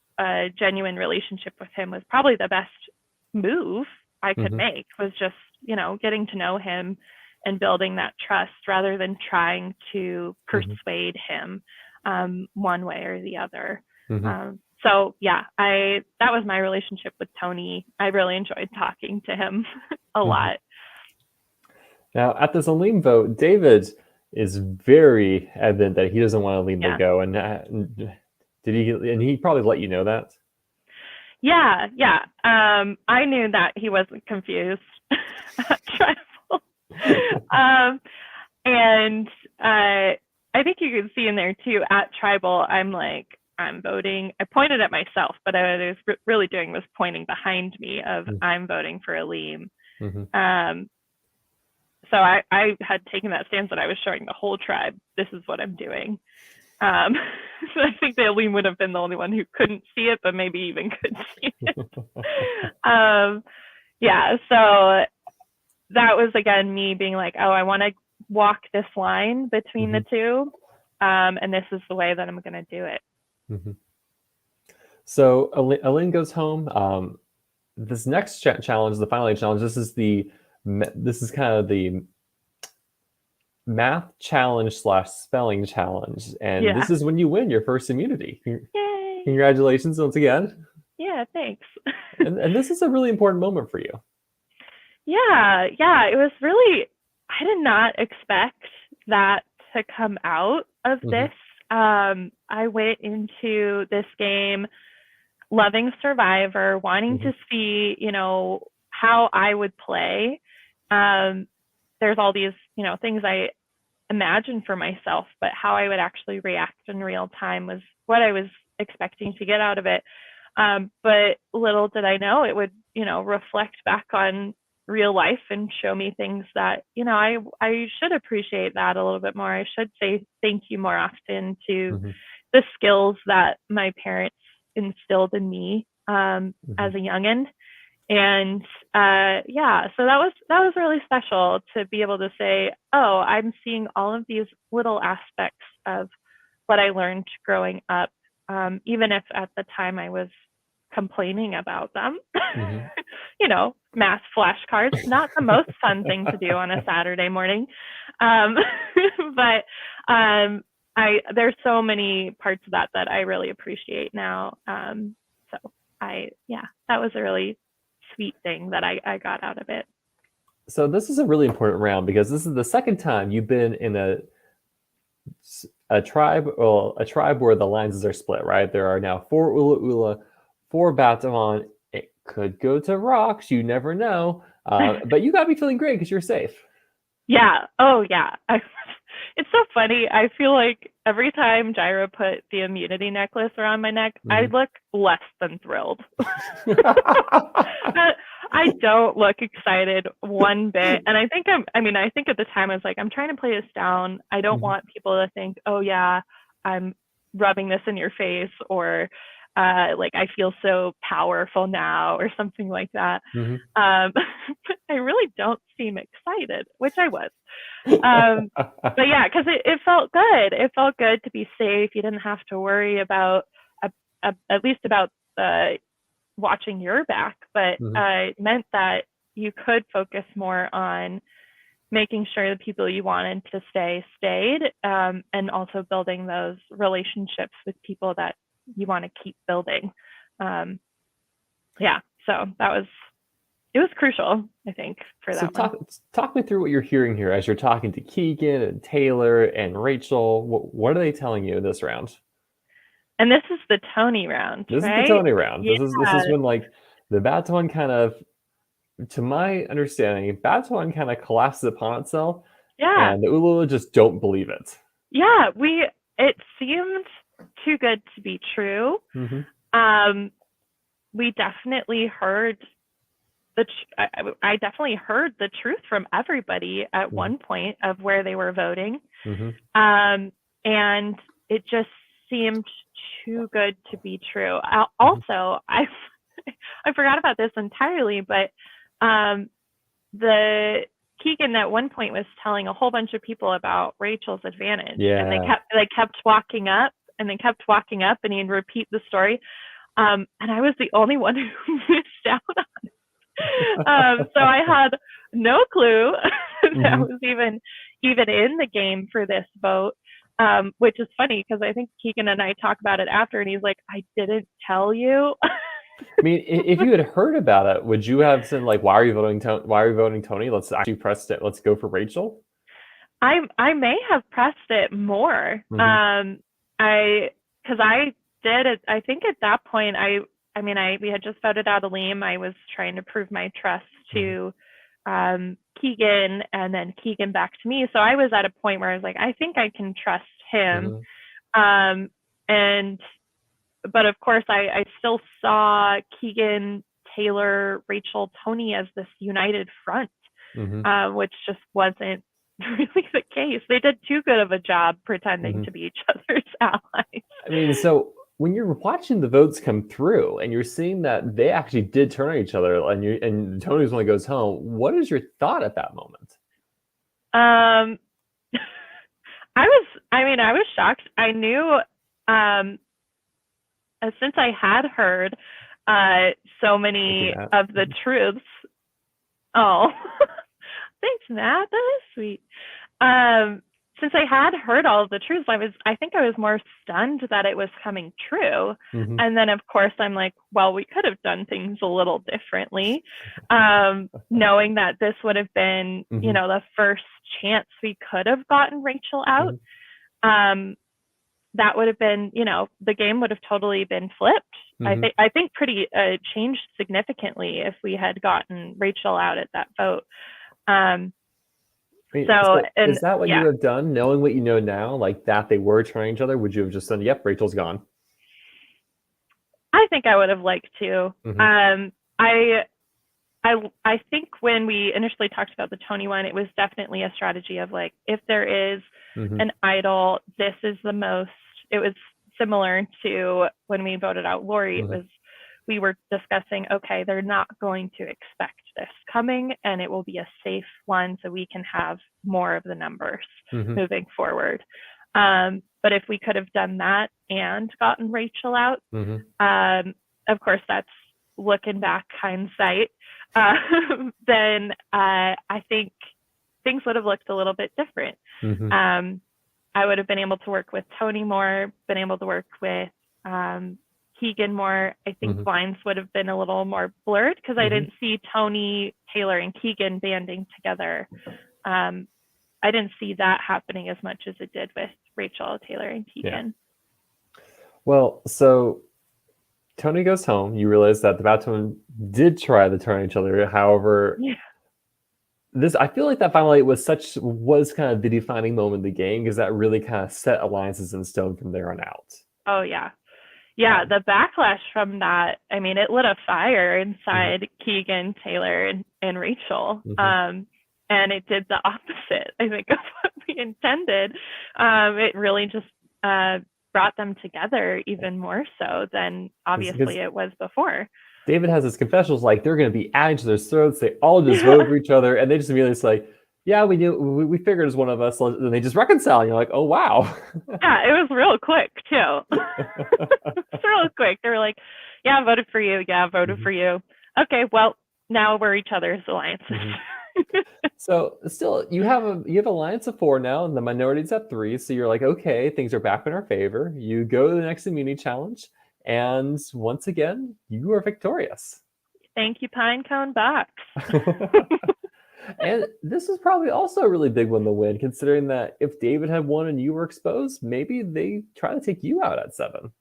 genuine relationship with him was probably the best move I could make, was just, getting to know him and building that trust rather than trying to persuade him one way or the other. So yeah, that was my relationship with Tony. I really enjoyed talking to him a lot. Now at this Aleem vote, David is very evident that he doesn't want Aleem to go, and he probably let you know that. Yeah. I knew that he wasn't confused at Tribal. And I think you can see in there too, at Tribal, I'm voting. I pointed at myself, but what I was really doing was pointing behind me of I'm voting for Aleem. So I had taken that stance that I was showing the whole tribe, this is what I'm doing. So I think the Aleem would have been the only one who couldn't see it, but maybe even could see it. So that was, again, me being like, oh, I want to walk this line between the two, and this is the way that I'm going to do it. So Aleem goes home. This next challenge, the final challenge, this is kind of the math challenge / spelling challenge, and this is when you win your first immunity. Yay! Congratulations once again. Yeah, thanks. and this is a really important moment for you. Yeah, it was really, I did not expect that to come out of this. I went into this game loving Survivor, wanting to see, how I would play. There's all these, things I imagined for myself, but how I would actually react in real time was what I was expecting to get out of it. But little did I know it would, reflect back on real life and show me things that, I should appreciate that a little bit more. I should say thank you more often to the skills that my parents instilled in me as a youngin'. And so that was really special to be able to say, oh, I'm seeing all of these little aspects of what I learned growing up, even if at the time I was complaining about them. Math flashcards, not the most fun thing to do on a Saturday morning. But there's so many parts of that I really appreciate now. So that was a really sweet thing that I got out of it. So this is a really important round because this is the second time you've been in a tribe where the lines are split, right? There are now 4 Ula Ula, 4 Batamon. It could go to rocks, you never know. But you gotta be feeling great because you're safe. Yeah. Oh, yeah. It's so funny. I feel like every time Gyra put the immunity necklace around my neck, I look less than thrilled. I don't look excited one bit. And I think I think at the time I was like, I'm trying to play this down. I don't want people to think, oh yeah, I'm rubbing this in your face, or like I feel so powerful now, or something like that. But I really don't seem excited, which I was. But yeah, because it felt good. It felt good to be safe. You didn't have to worry about at least about watching your back, but it meant that you could focus more on making sure the people you wanted to stayed, and also building those relationships with people that you want to keep building. So it was crucial, I think, for that one. Talk me through what you're hearing here as you're talking to Keegan and Taylor and Rachel. What are they telling you this round? And this is the Tony round, This right? is the Tony round. Yeah. This is when, like, the Baton kind of, to my understanding, Baton kind of collapses upon itself. Yeah. And the Ula just don't believe it. Yeah, it seemed too good to be true. We definitely heard I definitely heard the truth from everybody at one point of where they were voting. And it just seemed too good to be true. Also, I forgot about this entirely, but the Keegan at one point was telling a whole bunch of people about Rachel's advantage. Yeah. And they kept walking up, and he'd repeat the story. And I was the only one who missed out on it. So I had no clue that was even in the game for this vote, which is funny because I think Keegan and I talk about it after, and he's like, I didn't tell you. I mean, if you had heard about it, would you have said, like, why are you voting Tony? Let's actually press it. Let's go for Rachel. I may have pressed it more. Because I did it. I think at that point, we had just voted out Aleem. I was trying to prove my trust to Keegan, and then Keegan back to me. So I was at a point where I was like, I think I can trust him. But of course, I still saw Keegan, Taylor, Rachel, Tony as this united front, which just wasn't really the case. They did too good of a job pretending to be each other's allies. I mean, so when you're watching the votes come through and you're seeing that they actually did turn on each other, and Tony's one goes home, what is your thought at that moment? I was shocked. I knew, since I had heard so many of the truths. Oh, thanks, Matt. That is sweet. Since I had heard all of the truths, I think I was more stunned that it was coming true. And then, of course, I'm like, well, we could have done things a little differently, knowing that this would have been, the first chance we could have gotten Rachel out. That would have been, the game would have totally been flipped. I think pretty changed significantly if we had gotten Rachel out at that vote. Is that what you would have done, knowing what you know now, like that they were trying each other? Would you have just said, yep, Rachel's gone? I think I would have liked to. I think when we initially talked about the Tony one, it was definitely a strategy of like, if there is an idol, this is the most. It was similar to when we voted out Lori. We were discussing, okay, they're not going to expect this coming, and it will be a safe one so we can have more of the numbers moving forward. But if we could have done that and gotten Rachel out, of course, that's looking back, hindsight, then I think things would have looked a little bit different. I would have been able to work with Tony more, been able to work with Keegan more. I think lines would have been a little more blurred because I didn't see Tony, Taylor, and Keegan banding together. I didn't see that happening as much as it did with Rachel, Taylor, and Keegan. Yeah. Well, so Tony goes home. You realize that the Batwomen did try to turn each other. However, I feel like that Final 8 was kind of the defining moment of the game, because that really kind of set alliances in stone from there on out. Oh, yeah. Yeah, the backlash from that, I mean, it lit a fire inside Keegan, Taylor, and Rachel. And it did the opposite, I think, of what we intended. It really just brought them together even more so than obviously it was before. David has his confessionals like they're going to be at each other's throats. They all just vote for each other, and they just immediately say, yeah, we knew. We figured it was one of us. And they just reconcile. And you're like, oh, wow. Yeah, it was real quick, too. It's real quick. They were like, yeah, I voted for you. Yeah, I voted for you. Okay, well, now we're each other's alliances. So still, you have alliance of 4 now, and the minority's at 3. So you're like, okay, things are back in our favor. You go to the next immunity challenge, and once again, you are victorious. Thank you, Pinecone Box. And this is probably also a really big one to win, considering that if David had won and you were exposed, maybe they try to take you out at 7.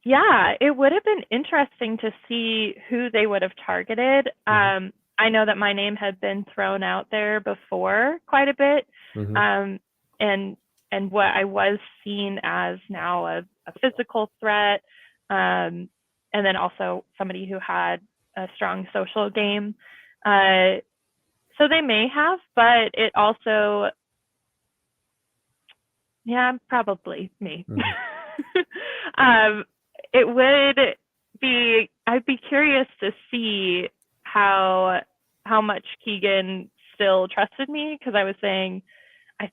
Yeah, it would have been interesting to see who they would have targeted. I know that my name had been thrown out there before quite a bit, and what I was seen as now a physical threat, and then also somebody who had a strong social game. So they may have, but it also, yeah, probably me. It would be, I'd be curious to see how much Keegan still trusted me, because I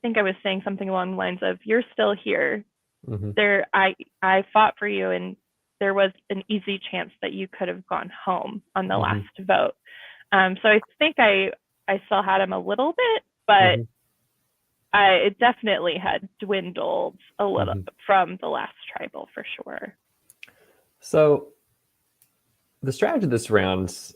think I was saying something along the lines of, you're still here. I fought for you, and there was an easy chance that you could have gone home on the last vote. So I think I still had him a little bit, but it definitely had dwindled a little from the last tribal for sure. So the strategy this round,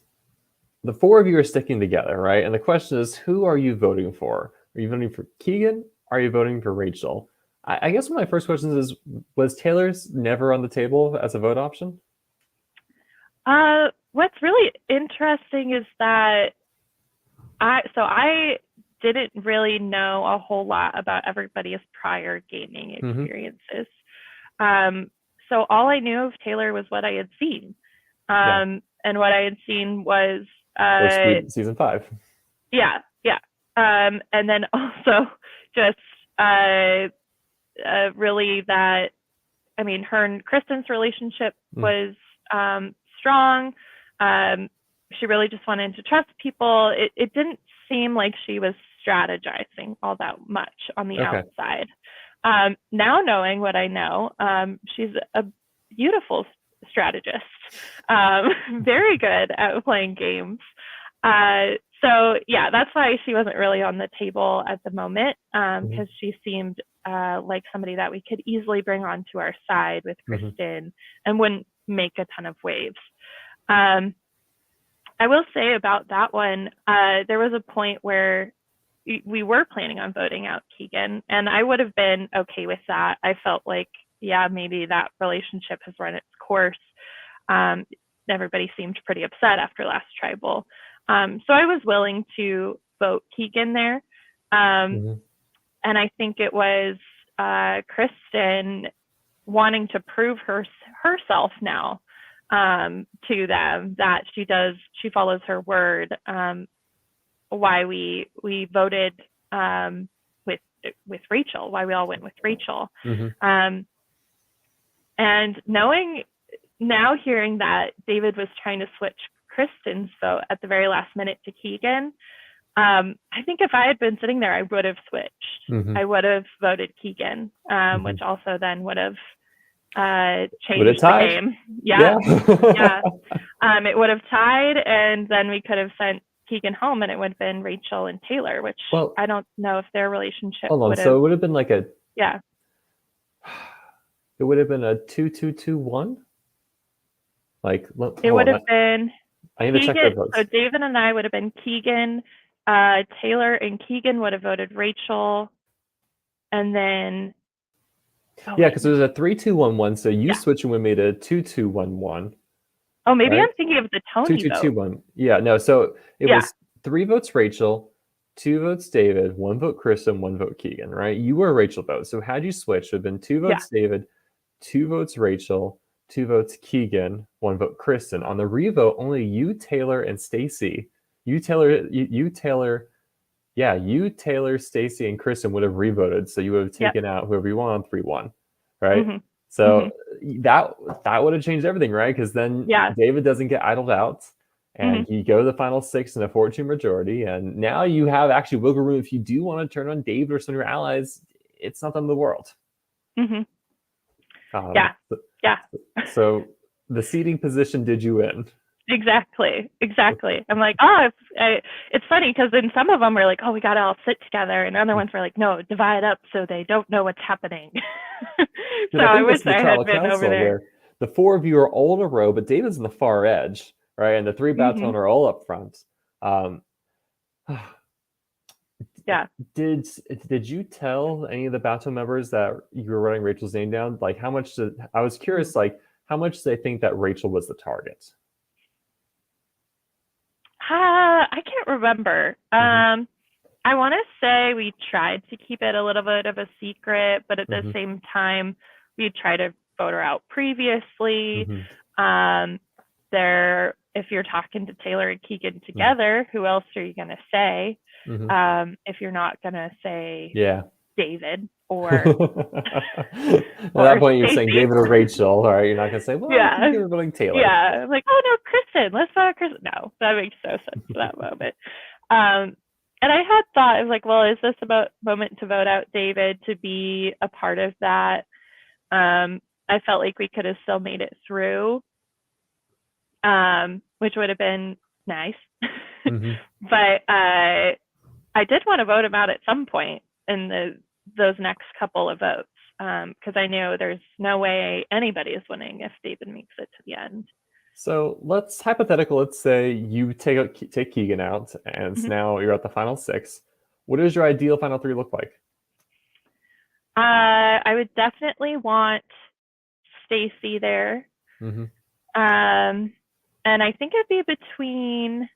the 4 of you are sticking together, right? And the question is, who are you voting for? Are you voting for Keegan? Are you voting for Rachel? I guess one of my first questions is, was Taylor's never on the table as a vote option? What's really interesting is that I didn't really know a whole lot about everybody's prior gaming experiences. So all I knew of Taylor was what I had seen. And what I had seen was season 5. Yeah. And then also just really that, I mean, her and Kristen's relationship was strong. She really just wanted to trust people. It didn't seem like she was strategizing all that much on the outside. Now knowing what I know, she's a beautiful strategist, very good at playing games. So yeah, that's why she wasn't really on the table at the moment, because she seemed like somebody that we could easily bring onto our side with Kristen and wouldn't make a ton of waves. I will say about that one, there was a point where we were planning on voting out Keegan, and I would have been okay with that. I felt like, yeah, maybe that relationship has run its course. Everybody seemed pretty upset after last tribal. So I was willing to vote Keegan there. And I think it was Kristen wanting to prove herself now to them, that she follows her word. Why we voted with Rachel, why we all went with Rachel. And hearing that David was trying to switch Kristen's vote at the very last minute to Keegan, I think if I had been sitting there, I would have switched. I would have voted Keegan, which also then would have changed the game. Yeah. It would have tied, and then we could have sent Keegan home, and it would have been Rachel and Taylor, which I don't know if their relationship would have... So it would have been like a Yeah. It would have been a 2-2-2-1. Like, It hold would on, have been I need to check their Keegan. So votes. David and I would have been Keegan. Taylor and Keegan would have voted Rachel. And then, oh, Yeah, wait, because no. it was a 3-2-1-1. So you Yeah. switching with me to 2-2-1-1, Oh, maybe right? I'm thinking of the Two Tony two vote. two one. Yeah, no. So it Yeah. was 3 votes Rachel, 2 votes David, 1 vote Kristen, 1 vote Keegan. Right? You were a Rachel vote. So had you switched, it would have been two Yeah. votes David, 2 votes Rachel, 2 votes Keegan, 1 vote Kristen. On the revote, only you, Taylor, and Stacy. You, Taylor, Stacy, and Kristen would have revoted. So you would have Yep. taken out whoever you want on 3-1. Right? Mhm. So Mhm. that would have changed everything, right? Because then Yeah. David doesn't get idled out, and Mhm. you go to the final 6 in a 4-2 majority, and now you have actually wiggle room if you do want to turn on David or some of your allies. It's not the end of the world. Mhm. Um, Yeah. Yeah. so the seating position did you in? Exactly. I'm like, oh, it's funny because in some of them we're like, oh, we got to all sit together, and other ones we're like, no, divide up so they don't know what's happening. So I I think wish this is the I had tribal been over council there. where the 4 of you are all in a row, but David's in the far edge, right? And the 3 baton Mhm. are all up front. Um, Yeah. did you tell any of the baton members that you were writing Rachel's name down? Like, how much did I was curious, like, how much do they think that Rachel was the target? I can't remember. Mm-hmm. I want to say we tried to keep it a little bit of a secret, but at the Mm-hmm. same time, we tried to vote her out previously. Mm-hmm. If you're talking to Taylor and Keegan together, who else are you going to say? Mm-hmm. If you're not going to say Yeah. David At or that point, you're saying Stacy. David or Rachel, all right? You're not gonna say, well, I think Yeah. you're voting Taylor. Yeah. Like, oh no, Kristen, let's vote Kristen. No, that makes no sense for that moment. And I had thought, I was like, well, is this about moment to vote out David to be a part of that? I felt like we could have still made it through, which would have been nice. Mm-hmm. But I did want to vote him out at some point in those next couple of votes, because I knew there's no way anybody is winning if David makes it to the end. So let's say you take Keegan out, and Mm-hmm. now you're at the final 6. What does your ideal final 3 look like? I would definitely want Stacy there. Mm-hmm. And I think it'd be between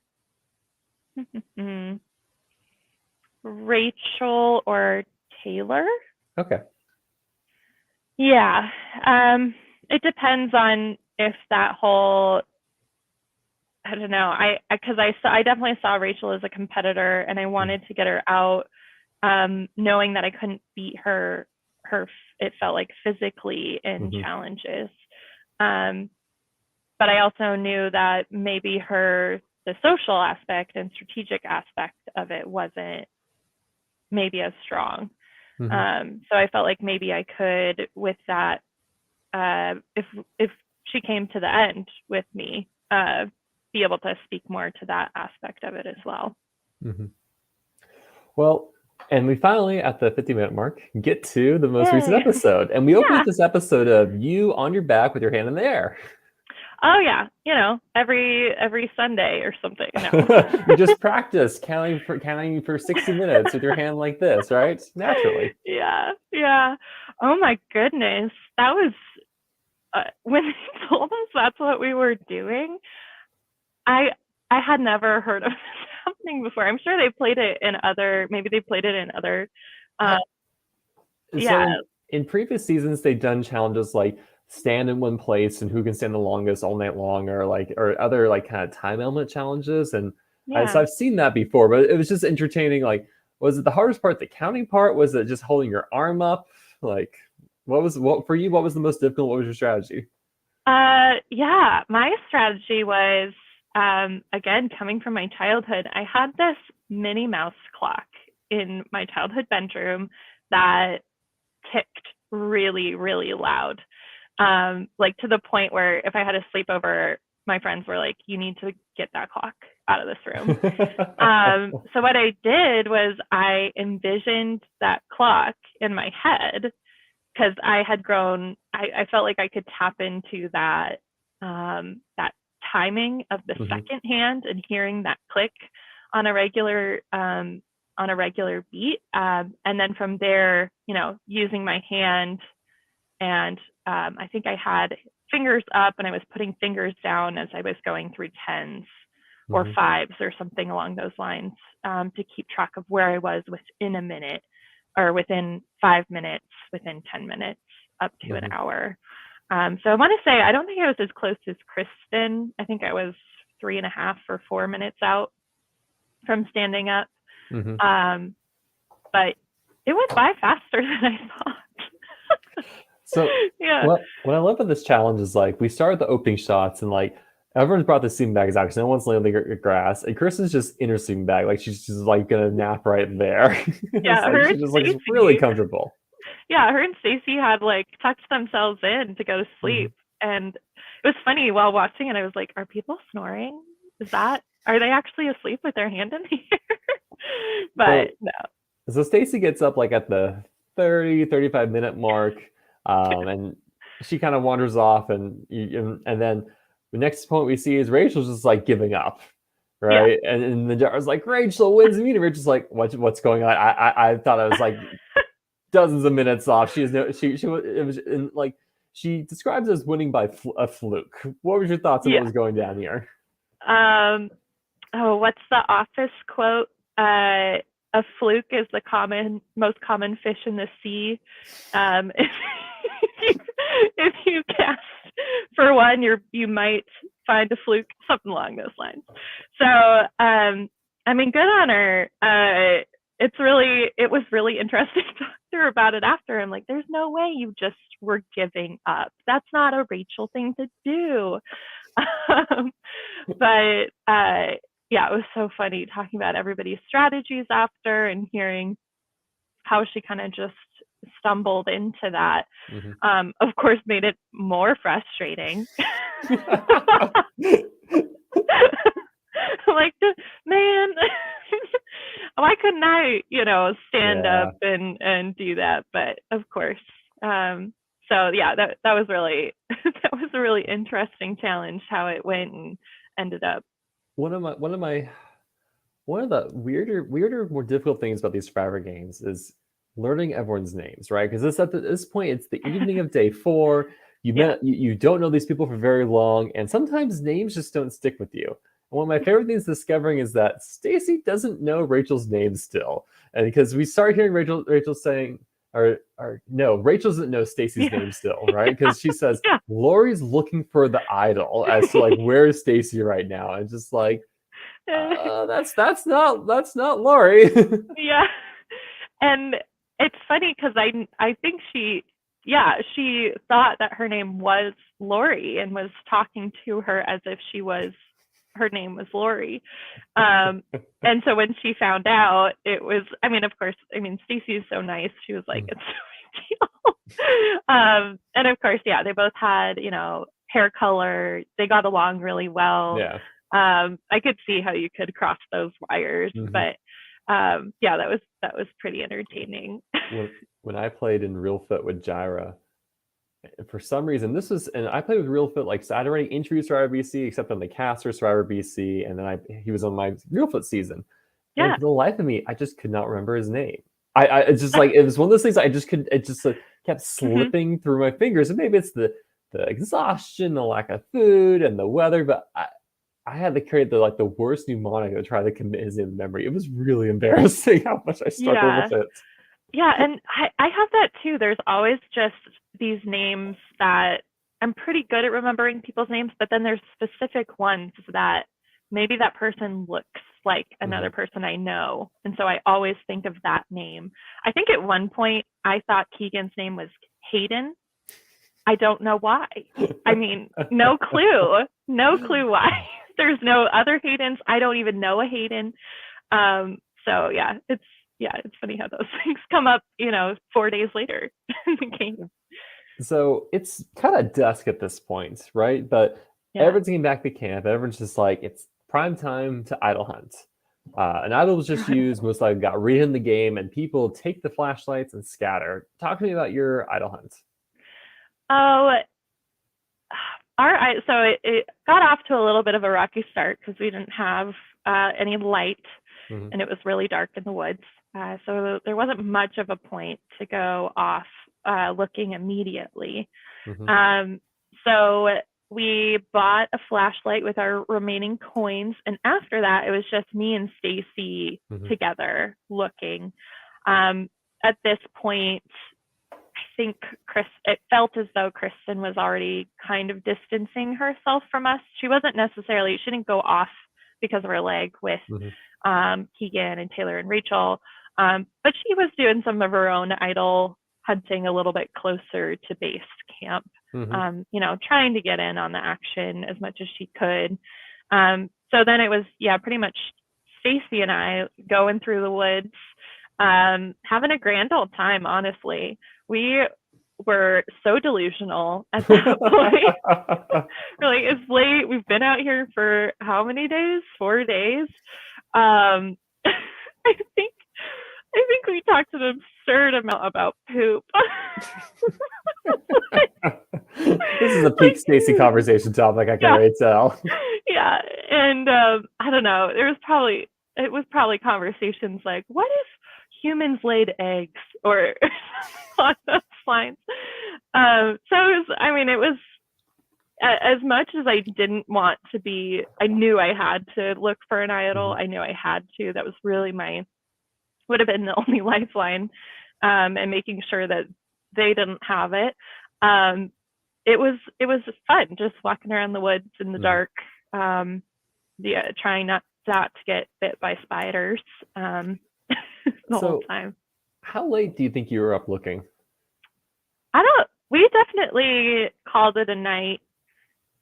Rachel or Taylor. Okay. Yeah. It depends on if that whole, I don't know. Because I definitely saw Rachel as a competitor, and I wanted to get her out, knowing that I couldn't beat her. It felt like physically in challenges. But I also knew that maybe the social aspect and strategic aspect of it wasn't maybe as strong. So I felt like maybe I could, with that, if she came to the end with me, be able to speak more to that aspect of it as well. Mm-hmm. Well, and we finally, at the 50-minute mark, get to the most recent episode. And we open with this episode of you on your back with your hand in the air. Oh yeah, every Sunday or something. No. You just practice counting for 60 minutes with your hand like this, right? Naturally. Yeah. Oh my goodness, that was when they told us that's what we were doing. I had never heard of this happening before. I'm sure they played it in other. So in previous seasons, they've done challenges like stand in one place and who can stand the longest all night long, or other like kind of time element challenges. And so I've seen that before, but it was just entertaining. Like, was it the hardest part, the counting part? Was it just holding your arm up? Like, what for you? What was the most difficult? What was your strategy? Yeah, my strategy was, again, coming from my childhood, I had this Minnie Mouse clock in my childhood bedroom that ticked really, really loud. Like to the point where if I had a sleepover, my friends were like, you need to get that clock out of this room. So what I did was I envisioned that clock in my head because I had grown. I felt like I could tap into that that timing of the second hand and hearing that click on a regular beat, and then from there, using my hand, and I think I had fingers up and I was putting fingers down as I was going through tens or fives or something along those lines, to keep track of where I was within a minute, or within 5 minutes, within 10 minutes, up to an hour. So I want to say, I don't think I was as close as Kristen. I think I was 3.5 or 4 minutes out from standing up. But it went by faster than I thought. So yeah. what I love about this challenge is like we started the opening shots and like everyone's brought the sleeping bags out because no one's laying on the grass, and Kristen's just in her sleeping bag, like she's just like gonna nap right there. Yeah, like, she just looks really comfortable. Yeah, her and Stacy had like tucked themselves in to go to sleep, and it was funny while watching it. I was like, "Are people snoring? Are they actually asleep with their hand in the air?" But no. So Stacy gets up like at the 35 minute mark, and she kind of wanders off, and then the next point we see is Rachel's just like giving up, right? Yeah. And the jar's like, Rachel wins the meeting. Rachel's like, what's going on? I thought I was like dozens of minutes off. She describes it as winning by a fluke. What was your thoughts on what was going down here? What's the Office quote? A fluke is the most common fish in the sea. If you cast for one, you might find a fluke, something along those lines. So, I mean, good on her. It was really interesting to talk to her about it after. I'm like, there's no way you just were giving up. That's not a Rachel thing to do. But yeah, it was so funny talking about everybody's strategies after and hearing how she kind of just stumbled into that. Of course, made it more frustrating. Like, man, why couldn't I, stand up and do that? But of course. So yeah, that was really that was a really interesting challenge how it went and ended up. One of the weirder, more difficult things about these Survivor games is learning everyone's names, right? Because at this point, it's the evening of day 4. You don't know these people for very long, and sometimes names just don't stick with you. And one of my favorite things discovering is that Stacy doesn't know Rachel's name still, and because we start hearing Rachel saying, or no, Rachel doesn't know Stacy's name still, right? Because she says Lori's looking for the idol as to like where is Stacy right now, and just like that's not Lori. Yeah, and it's funny because I think she thought that her name was Lori and was talking to her as if her name was Lori. And so when she found out, it was, of course, Stacey is so nice. She was like, it's no big deal. And of course, they both had, hair color. They got along really well. Yeah. I could see how you could cross those wires, but that was pretty entertaining. When I played in Real Foot with Jaira, for some reason, and I played with Real Foot, like, so I'd already introduced Survivor BC, except on the cast for Survivor BC, and then he was on my Real Foot season. Yeah. And for the life of me, I just could not remember his name. It's just like, it was one of those things it just kept slipping through my fingers, and maybe it's the exhaustion, the lack of food, and the weather, but I had to create the worst mnemonic to try to commit his name to memory. It was really embarrassing how much I struggled with it. Yeah, and I have that too. There's always just these names that I'm pretty good at remembering people's names, but then there's specific ones that maybe that person looks like another person I know. And so I always think of that name. I think at one point I thought Keegan's name was Hayden. I don't know why. No clue. No clue why. There's no other Haydens. I don't even know a Hayden. So yeah, it's funny how those things come up, 4 days later in the game. So it's kind of dusk at this point, right? But everyone's getting back to camp. Everyone's just like, prime time to idle hunt. An idle was just used, most likely got read in the game, and people take the flashlights and scatter. Talk to me about your idle hunt. Oh, it got off to a little bit of a rocky start because we didn't have any light, and it was really dark in the woods. So there wasn't much of a point to go off looking immediately. So we bought a flashlight with our remaining coins, and after that, it was just me and Stacy together looking. At this point, I think it felt as though Kristen was already kind of distancing herself from us. She didn't go off because of her leg with Keegan and Taylor and Rachel, but she was doing some of her own idle hunting a little bit closer to base camp, trying to get in on the action as much as she could. So then it was, pretty much Stacy and I going through the woods, having a grand old time, honestly. We were so delusional at that point. We're like, it's late. We've been out here for how many days? 4 days. I think we talked an absurd amount about poop. This is a peak Stacy conversation topic, I can already tell. Yeah, and I don't know. It was probably conversations like, what if humans laid eggs, or on those lines. It was as much as I didn't want to be, I knew I had to look for an idol. I knew I had to. That was really would have been the only lifeline, and making sure that they didn't have it. It was fun just walking around the woods in the dark, trying not to get bit by spiders. The whole time. How late do you think you were up looking? We definitely called it a night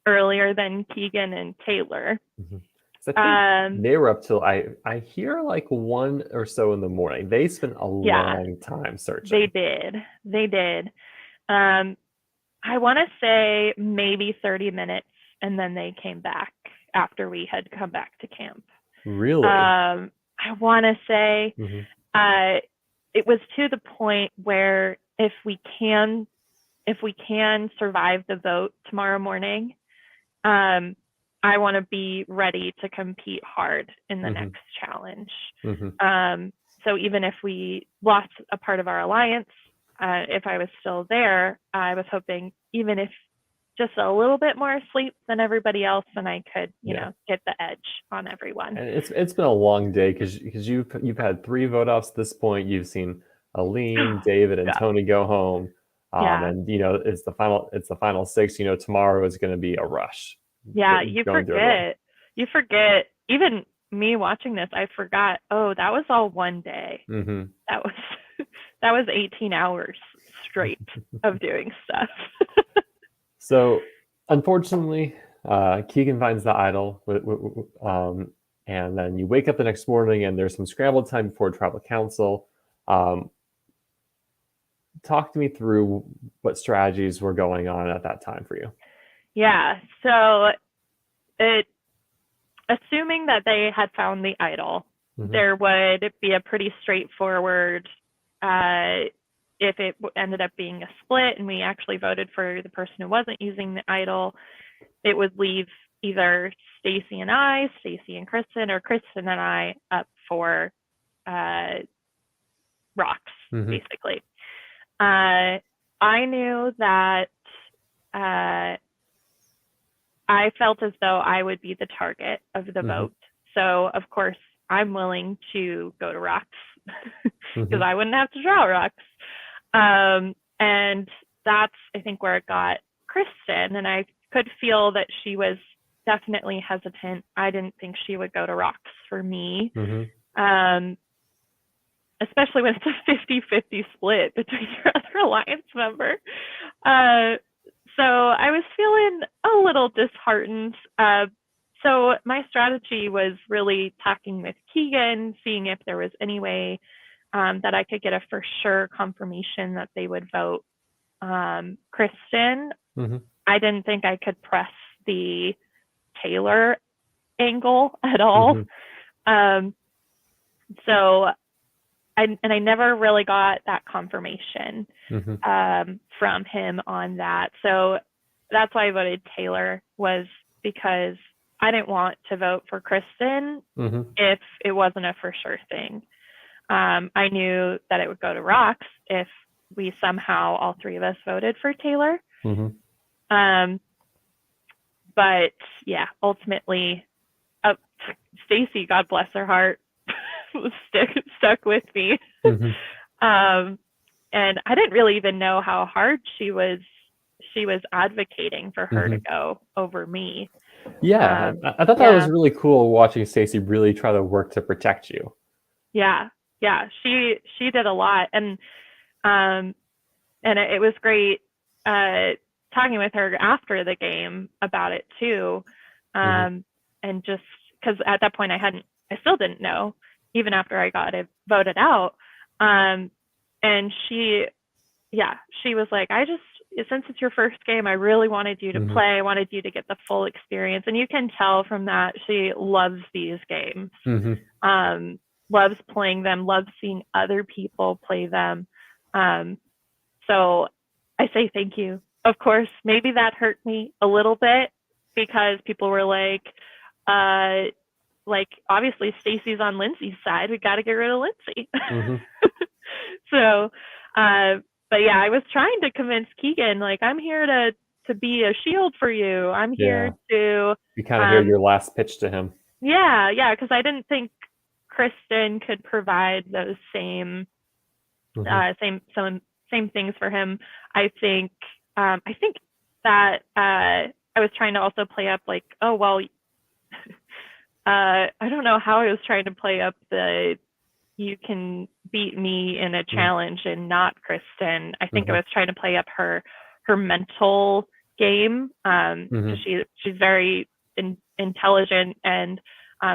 earlier than Keegan and Taylor. I think they were up till I hear like 1 or so in the morning. They spent a long time searching. They did. I want to say maybe 30 minutes, and then they came back after we had come back to camp. Really? I want to say it was to the point where if we can survive the vote tomorrow morning, I want to be ready to compete hard in the next challenge. So even if we lost a part of our alliance, if I was still there, I was hoping even if just a little bit more asleep than everybody else, and I could, get the edge on everyone. And it's been a long day because you've had 3 vote offs at this point. You've seen Aline, David, and Tony go home. And it's the final 6. Tomorrow is going to be a rush. Yeah, you forget. Even me watching this, I forgot. Oh, that was all one day. That was 18 hours straight of doing stuff. So, unfortunately, Keegan finds the idol, and then you wake up the next morning, and there's some scramble time before tribal council. Talk to me through what strategies were going on at that time for you. Yeah, so assuming that they had found the idol, there would be a pretty straightforward, if it ended up being a split and we actually voted for the person who wasn't using the idol, it would leave either Stacy and Kristen, or Kristen and I up for rocks, basically. I knew that I felt as though I would be the target of the vote. So, of course, I'm willing to go to rocks because I wouldn't have to draw rocks. And that's, I think, where it got Kristen. And I could feel that she was definitely hesitant. I didn't think she would go to rocks for me, especially when it's a 50-50 split between your other alliance member. So I was feeling a little disheartened. So my strategy was really talking with Keegan, seeing if there was any way that I could get a for sure confirmation that they would vote Kristen. I didn't think I could press the Taylor angle at all. So I never really got that confirmation from him on that. So that's why I voted Taylor, was because I didn't want to vote for Kristen if it wasn't a for sure thing. I knew that it would go to Rox if we somehow, all three of us, voted for Taylor. But yeah, ultimately, Stacy, God bless her heart, stuck with me. And I didn't really even know how hard she was advocating for her to go over me. Yeah, I thought that was really cool, watching Stacy really try to work to protect you. Yeah, she did a lot, and it was great talking with her after the game about it too, and just because at that point I still didn't know, even after I got it voted out, and she was like, since it's your first game, I really wanted you to play. I wanted you to get the full experience. And you can tell from that she loves these games, loves playing them, loves seeing other people play them. So I say thank you. Of course, maybe that hurt me a little bit, because people were like obviously Stacy's on Lindsay's side. We got to get rid of Lindsay. So, but yeah, I was trying to convince Keegan, like, I'm here to be a shield for you. I'm here to. You kind of hear your last pitch to him. Yeah, because I didn't think Kristen could provide those same things for him. I think that I was trying to also play up like, oh well, I don't know how I was trying to play up the you can beat me in a challenge and not Kristen. I think I was trying to play up her mental game. She's very intelligent and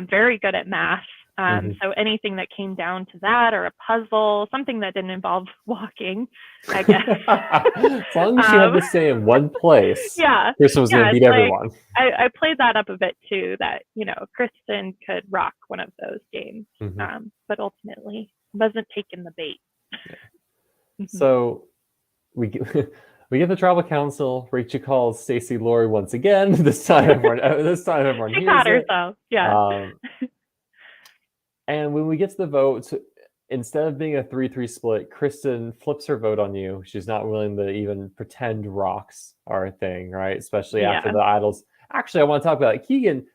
very good at math. So anything that came down to that, or a puzzle, something that didn't involve walking, I guess. As long as you have to stay in one place, Kristen was going to beat everyone. I played that up a bit too, that, Kristen could rock one of those games, but ultimately wasn't taking the bait. So we get the tribal council. Rachel calls Stacy Lori once again. This time everyone she caught herself. And when we get to the vote, instead of being a 3-3 split, Kristen flips her vote on you. She's not willing to even pretend rocks are a thing, right? Especially after the idols. Actually, I want to talk about it. Keegan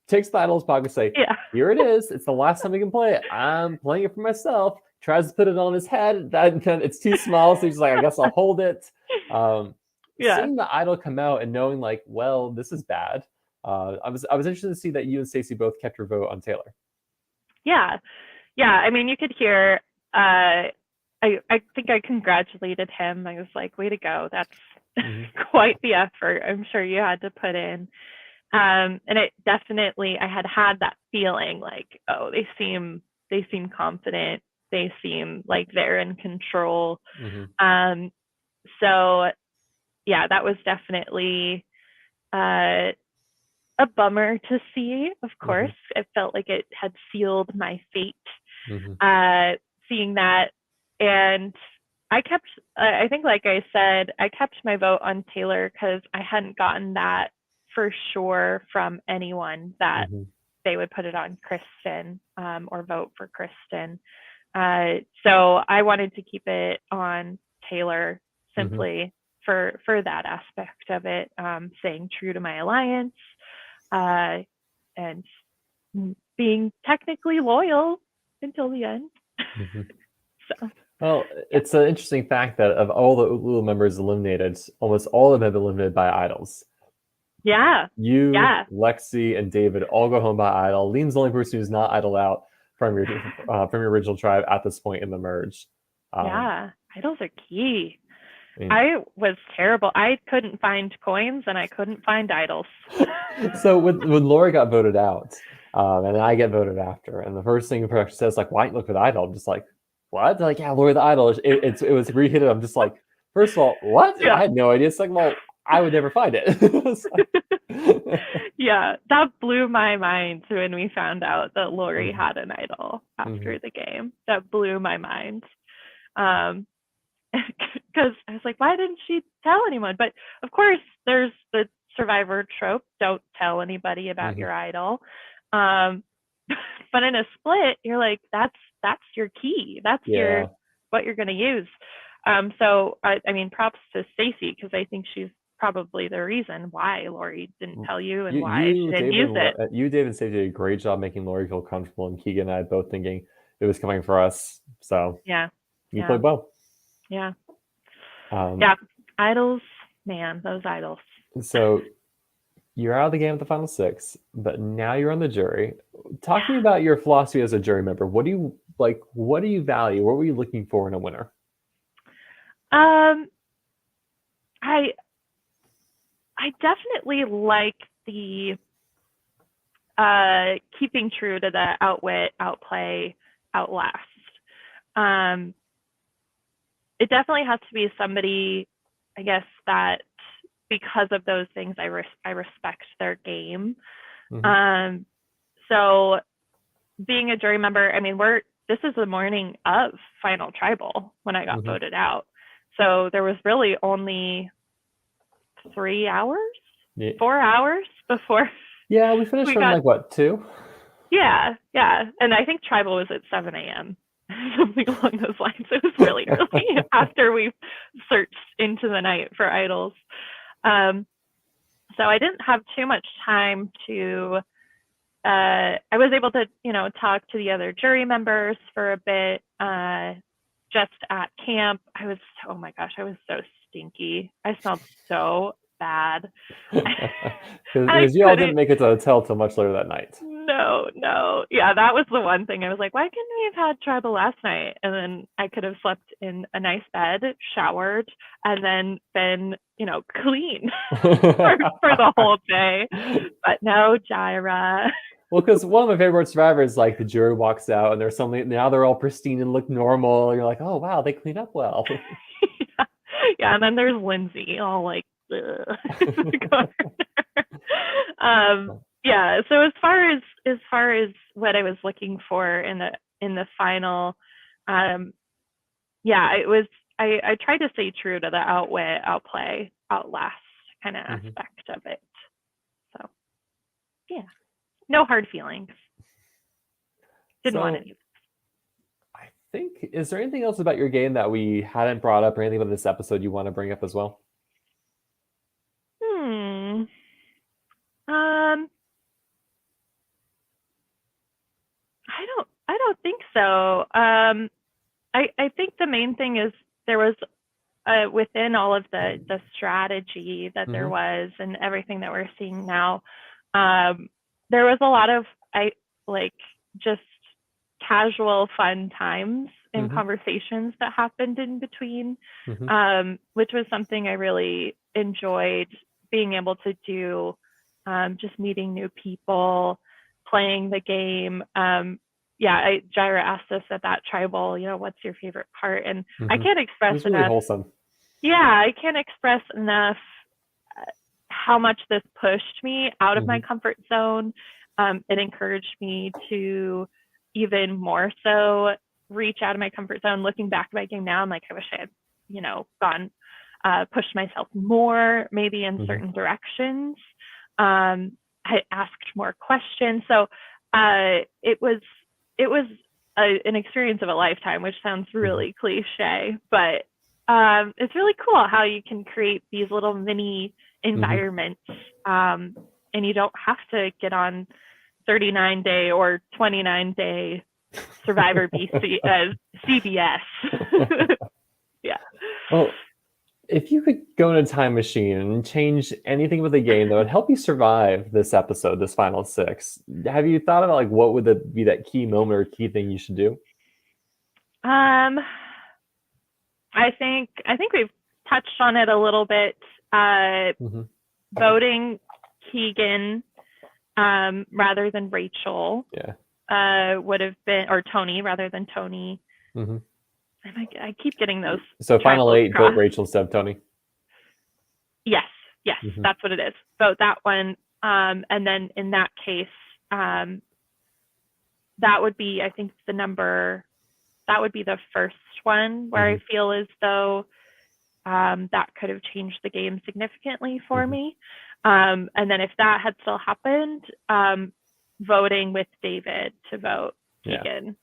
takes the idols pocket and say, here it is. It's the last time we can play it. I'm playing it for myself. Tries to put it on his head. It's too small, so he's like, I guess I'll hold it. Seeing the idol come out and knowing, like, well, this is bad. I was interested to see that you and Stacy both kept your vote on Taylor. Yeah. I mean, you could hear. I think I congratulated him. I was like, "Way to go! That's quite the effort. I'm sure you had to put in." And it definitely, I had that feeling like, oh, they seem confident. They seem like they're in control. So yeah, that was definitely a bummer to see, of course. It felt like it had sealed my fate, seeing that. And I think, like I said, I kept my vote on Taylor because I hadn't gotten that for sure from anyone, that they would put it on Kristen or vote for Kristen. So I wanted to keep it on Taylor simply for that aspect of it, staying true to my alliance. And being technically loyal until the end. So. Well, it's an interesting fact that of all the Ulu members eliminated, almost all of them have been eliminated by idols. Yeah. You, Lexi, and David all go home by idol. Liam's the only person who's not idol out from your original tribe at this point in the merge. Idols are key. I was terrible. I couldn't find coins and I couldn't find idols. So when Lori got voted out, and I get voted after, and the first thing the production says, like, why don't you look for the idol? I'm just like, what? They're like, yeah, Lori the idol. It was reheated. I'm just like, first of all, what? I had no idea. Second of all, I would never find it. Yeah, that blew my mind when we found out that Lori Mhm. had an idol after Mhm. the game. That blew my mind. Um, because I was like, why didn't she tell anyone? But of course, there's the survivor trope: don't tell anybody about Mhm. your idol. Um, but in a split, you're like, that's your key. That's your Yeah. what you're going to use. So I mean, props to Stacy, because I think she's probably the reason why Lori didn't tell you and why she didn't use it. You, David, and Steve did a great job making Lori feel comfortable, and Keegan and I both thinking it was coming for us. So Yeah, you yeah, played well. yeah, Um, yeah. Idols, man, those idols. so you're out of the game at the final six, but now you're on the jury. Talk to me Yeah. about your philosophy as a jury member. What do you like? What do you value? What were you looking for in a winner? Um, I I definitely like the keeping true to the outwit, outplay, outlast. Um, it definitely has to be somebody, I guess, that because of those things, I respect their game. Mm-hmm. Um, so being a jury member, I mean, this is the morning of final tribal when I got Mm-hmm. voted out. So there was really only 3 hours, Yeah. 4 hours before Yeah, we finished we from got. like what, 2? Yeah, yeah. And I think tribal was at 7 a.m. Something along those lines. It was really early after we searched into the night for idols. Um, so I didn't have too much time to. I was able to, talk to the other jury members for a bit. Just at camp, oh my gosh, I was so stinky. I smelled so bad. I Because you all didn't couldn't. make it to the hotel till much later that night. No. Yeah, that was the one thing. I was like, why couldn't we have had tribal last night? And then I could have slept in a nice bed, showered, and then been, clean for the whole day. But no, Jaira. Well, because one of my favorite survivors, like the jury walks out and there's something, now they're all pristine and look normal. And you're like, oh, wow, they clean up well. Yeah, and then there's Lindsay, all like, yeah. So as far as what I was looking for in the final, yeah, it was. I tried to stay true to the outwit, outplay, outlast kind of Mhm. aspect of it. So yeah, no hard feelings. Didn't want So any. I think, is there anything else about your game that we hadn't brought up or anything about this episode you want to bring up as well? Um, I don't think so. I think the main thing is there was within all of the strategy that there Mm-hmm. was and everything that we're seeing now, there was a lot of like just casual fun times and Mm-hmm. conversations that happened in between, Mm-hmm. which was something I really enjoyed being able to do, just meeting new people, playing the game. Yeah, Jaira asked us at that tribal, what's your favorite part? And I Mm-hmm. can't It express was really enough. wholesome. Yeah, I can't express enough how much this pushed me out of my Mm-hmm. comfort zone. It encouraged me to even more so reach out of my comfort zone. Looking back at my game now, I'm like, I wish I had, gone, pushed myself more, maybe in Mm-hmm. certain directions. I asked more questions. So it was an experience of a lifetime, which sounds really cliche, but it's really cool how you can create these little mini Mm-hmm. environments, and you don't have to get on 39-day or 29-day Survivor BC CBS. Yeah. Well, if you could go in a time machine and change anything with the game that would help you survive this episode, this final six, have you thought about like what would be that key moment or key thing you should do? I think we've touched on it a little bit. Mm-hmm. Voting Keegan rather than Rachel Yeah. would have been, or Tony rather than Tony. Mm-hmm. I keep getting those So final tribals 8, vote crossed. Rachel instead of Tony. Yes. Yes, that's what it is. Vote that one. And then in that case, that would be, I think, that would be the first one where I feel as though that could have changed the game significantly for me. And then if that had still happened, voting with David to vote Keegan.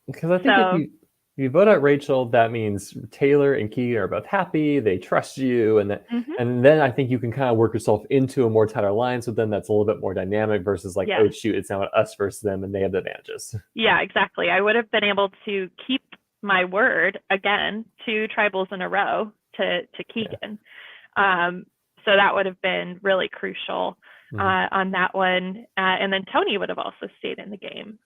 Because I think if you vote out Rachel, that means Taylor and Keegan are both happy, they trust you, and and then I think you can kind of work yourself into a more tighter line. So then that's a little bit more dynamic versus like, oh shoot, it's now us versus them, and they have the advantages. Yeah, exactly. I would have been able to keep my word again, 2 tribals in a row to Keegan. So that would have been really crucial on that one. And then Tony would have also stayed in the game.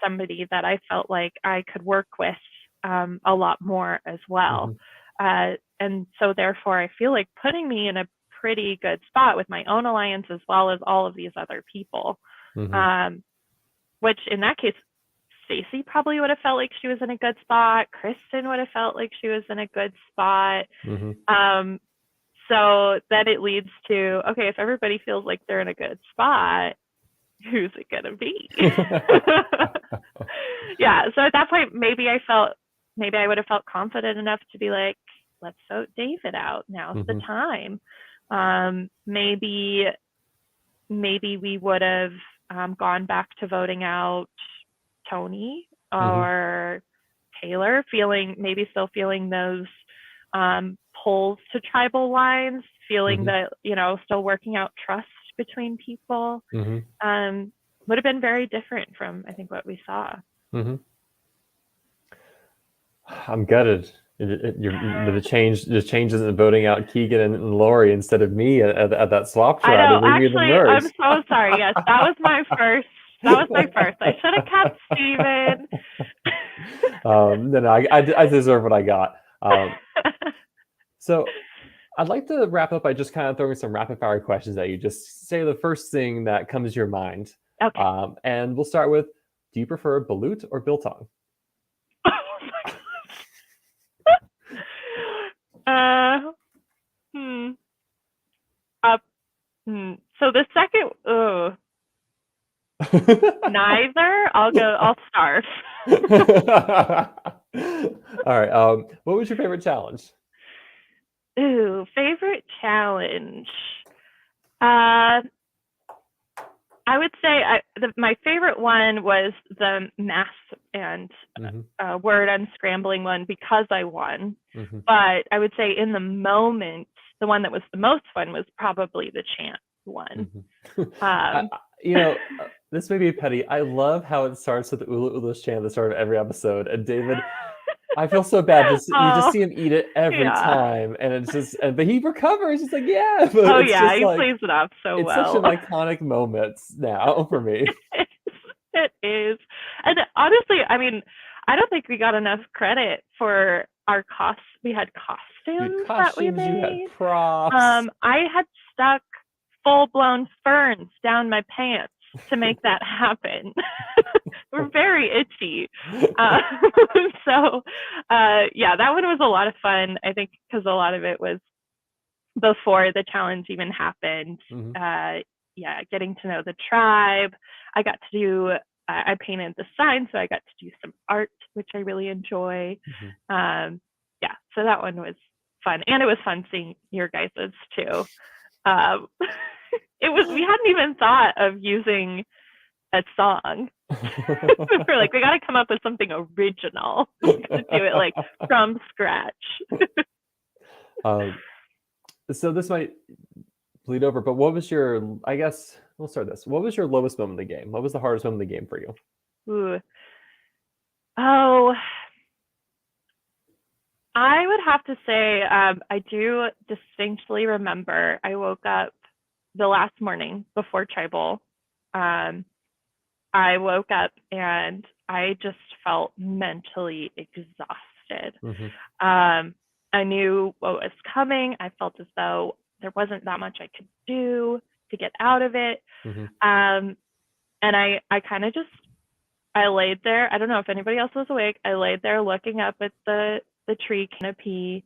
Somebody that I felt like I could work with a lot more as well. And so therefore, I feel like putting me in a pretty good spot with my own alliance as well as all of these other people, which in that case, Stacy probably would have felt like she was in a good spot. Kristen would have felt like she was in a good spot. So then it leads to, okay, if everybody feels like they're in a good spot, who's it going to be? So at that point, maybe I would have felt confident enough to be like, let's vote David out. Now's the time. Maybe we would have gone back to voting out Tony or Taylor, still feeling those pulls to tribal lines, feeling that, still working out trust between people, would have been very different from, I think, what we saw. I'm gutted. The change isn't voting out Keegan and Lori instead of me at that swap try. I know. Actually, I'm so sorry. Yes, that was my first. I should have kept Steven. No, I deserve what I got. So I'd like to wrap up by just kind of throwing some rapid fire questions at you. Just say the first thing that comes to your mind. Okay. And we'll start with, do you prefer balut or biltong? So the second, neither. I'll starve. All right. What was your favorite challenge? Favorite challenge. I would say my favorite one was the math and word unscrambling one because I won. But I would say in the moment, the one that was the most fun was probably the chant one. This may be petty. I love how it starts with the Ula Ula's chant at the start of every episode. And David, I feel so bad. You just see him eat it every time, and it's just. But he recovers. He's like, yeah. But he plays it off so well. It's such an iconic moment now for me. It is, and honestly, I mean, I don't think we got enough credit for our costs. We had costumes that we made. You had props. I had stuck full-blown ferns down my pants to make that happen. We're very itchy. So that one was a lot of fun, I think, because a lot of it was before the challenge even happened. Getting to know the tribe. I painted the sign, so I got to do some art, which I really enjoy. So that one was fun, and it was fun seeing your guys's too. We hadn't even thought of using a song. We're like, we got to come up with something original to do it like from scratch. So this might bleed over, but what was your, I guess we'll start this. What was your lowest moment of the game? What was the hardest moment of the game for you? I would have to say I do distinctly remember I woke up the last morning before tribal. I woke up and I just felt mentally exhausted. I knew what was coming. I felt as though there wasn't that much I could do to get out of it. And I kind of just, I laid there. I don't know if anybody else was awake. I laid there looking up at the tree canopy,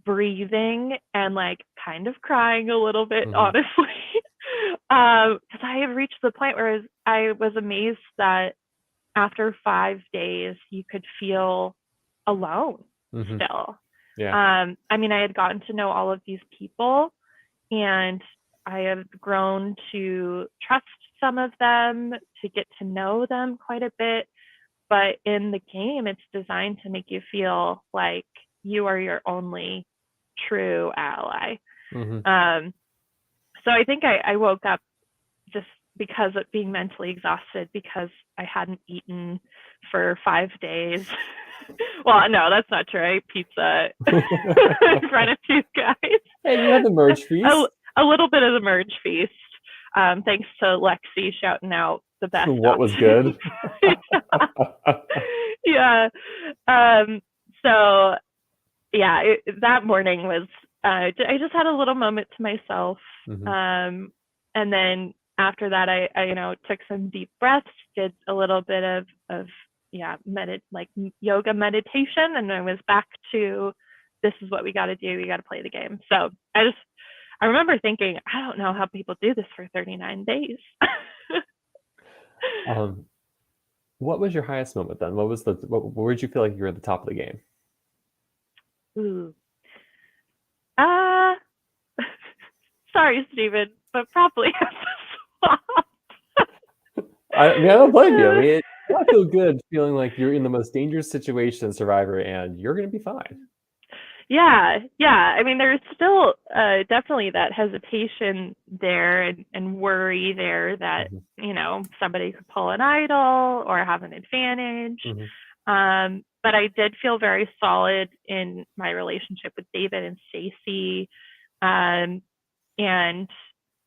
breathing and like kind of crying a little bit, Mhm. honestly. Because I have reached the point where I was amazed that after 5 days you could feel alone Mhm. still. Yeah. I mean, I had gotten to know all of these people, and I have grown to trust some of them, to get to know them quite a bit. But in the game, it's designed to make you feel like you are your only true ally. Mhm. Um, so I think I woke up just because of being mentally exhausted because I hadn't eaten for 5 days. Well, no, that's not true. I ate pizza in front of you guys. Hey, you had the merge a, feast. a little bit of the merge feast. Thanks to Lexi shouting out the best What was options. good? Yeah. Um, so yeah, that morning was I just had a little moment to myself. Mhm. And then after that I took some deep breaths, did a little bit of yeah, yoga meditation, and I was back to, this is what we got to do. We got to play the game. So I remember thinking, I don't know how people do this for 39 days. Um, what was your highest moment then? Where did you feel like you were at the top of the game? Ooh. Uh, sorry, Stephen, but probably at the swamp. I mean, I don't blame you. I mean, it gotta feel good feeling like you're in the most dangerous situation in Survivor and you're gonna be fine. Yeah, yeah. I mean, there's still definitely that hesitation there, and worry there that, Mhm. somebody could pull an idol or have an advantage. Mhm. But I did feel very solid in my relationship with David and Stacy. Um, and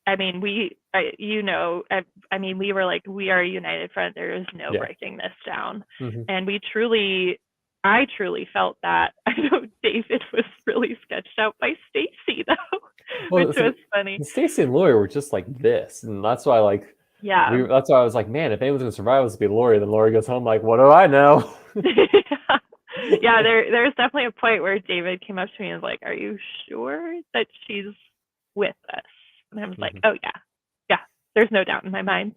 I mean, I mean, we were like, we are a united front. There is no Yeah. breaking this down. Mhm. And I truly felt that. I know David was really sketched out by Stacy though, which Well, was see, funny. Stacey and Lori were just like this, and that's why Yeah. that's why I was like, man, if anyone's gonna survive, it's be Lori. Then Lori goes home like, what do I know? Yeah, there's definitely a point where David came up to me and was like, "Are you sure that she's with us?" And I was like, Mhm. "Oh yeah, yeah. There's no doubt in my mind."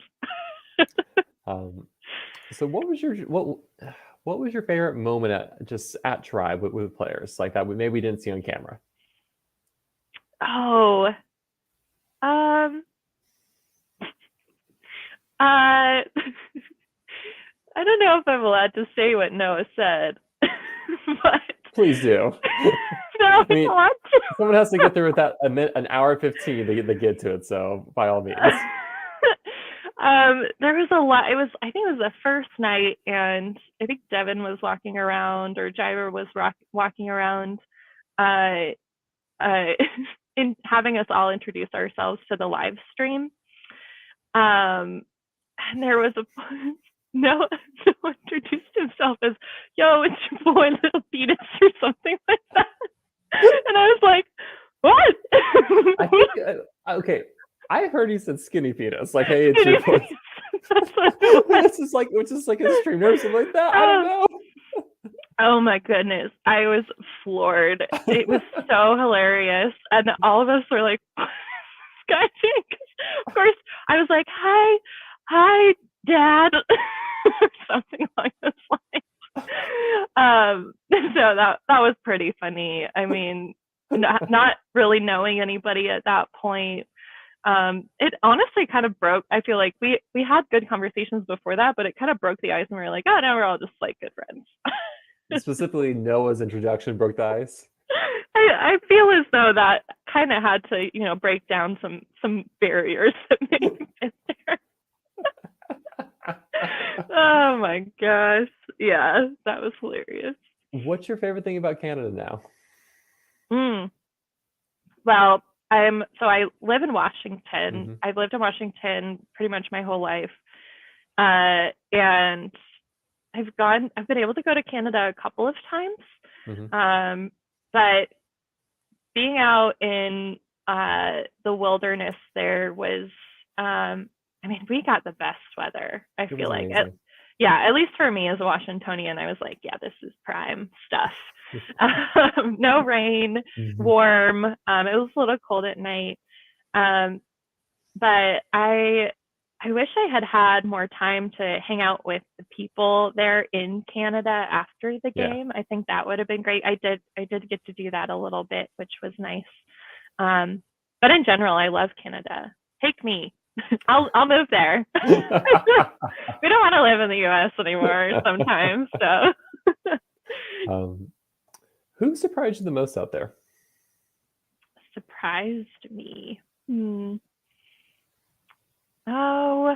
Um, so what was your favorite moment at Tribe with players like that maybe we didn't see on camera? Oh, um, I don't know if I'm allowed to say what Noah said, but Please do. no, I I'm mean, allowed to. someone has to get through with that an hour 15 to get to it. So by all means. There was a lot. I think it was the first night, and I think Devin was walking around, or Jira was walking around, uh, uh, in having us all introduce ourselves to the live stream. And there was a no introduced himself as, "Yo, it's your boy Little Penis," or something like that. And I was like, "What?" I think okay. I heard he said skinny penis. Like, hey, it's your Skinny voice. penis. That's what it was. Which is like a stream or something like that. I don't Oh, know. oh my goodness. I was floored. It was so hilarious. And all of us were like, sketching. Of course, I was like, hi, Dad, or something along those lines. So that was pretty funny. I mean, not really knowing anybody at that point. It honestly kind of broke. I feel like we had good conversations before that, but it kind of broke the ice, and we were like, oh, now we're all just like good friends. Specifically, Noah's introduction broke the ice. I feel as though that kind of had to, break down some barriers that may have been there. Oh my gosh. Yeah, that was hilarious. What's your favorite thing about Canada now? Mm. Well, I live in Washington. Mm-hmm. I've lived in Washington pretty much my whole life. And I've been able to go to Canada a couple of times. Mm-hmm. But being out in the wilderness there was, I mean, we got the best weather. I It feel was like, amazing. yeah, at least for me as a Washingtonian, I was like, yeah, this is prime stuff. No rain, warm. It was a little cold at night. But I wish I had had more time to hang out with the people there in Canada after the game. I think that would have been great. I did get to do that a little bit, which was nice. But in general, I love Canada. Take me. I'll move there. We don't want to live in the US anymore sometimes. So who surprised you the most out there? Surprised me. Oh,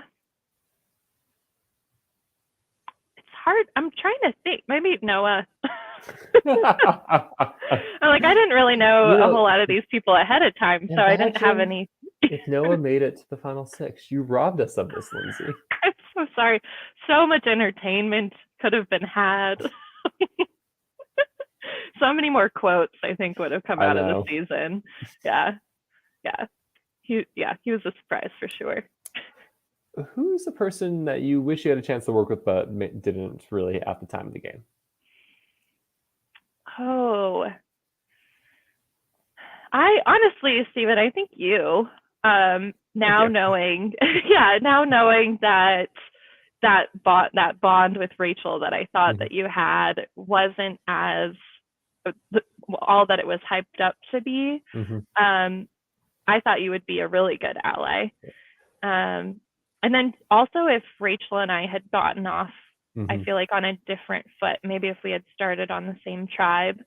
it's hard. I'm trying to think. Maybe Noah. I'm like, I didn't really know a whole lot of these people ahead of time, so I didn't have any. If Noah made it to the final 6, you robbed us of this, Lindsay. I'm so sorry. So much entertainment could have been had. So many more quotes, I think, would have come out of the season. Yeah. He was a surprise for sure. Who's the person that you wish you had a chance to work with but didn't really at the time of the game? Oh, I honestly, Steven, I think you. Now knowing that bond with Rachel that I thought that you had wasn't as all that it was hyped up to be. I thought you would be a really good ally. And then also if Rachel and I had gotten off, I feel like on a different foot, maybe if we had started on the same tribe,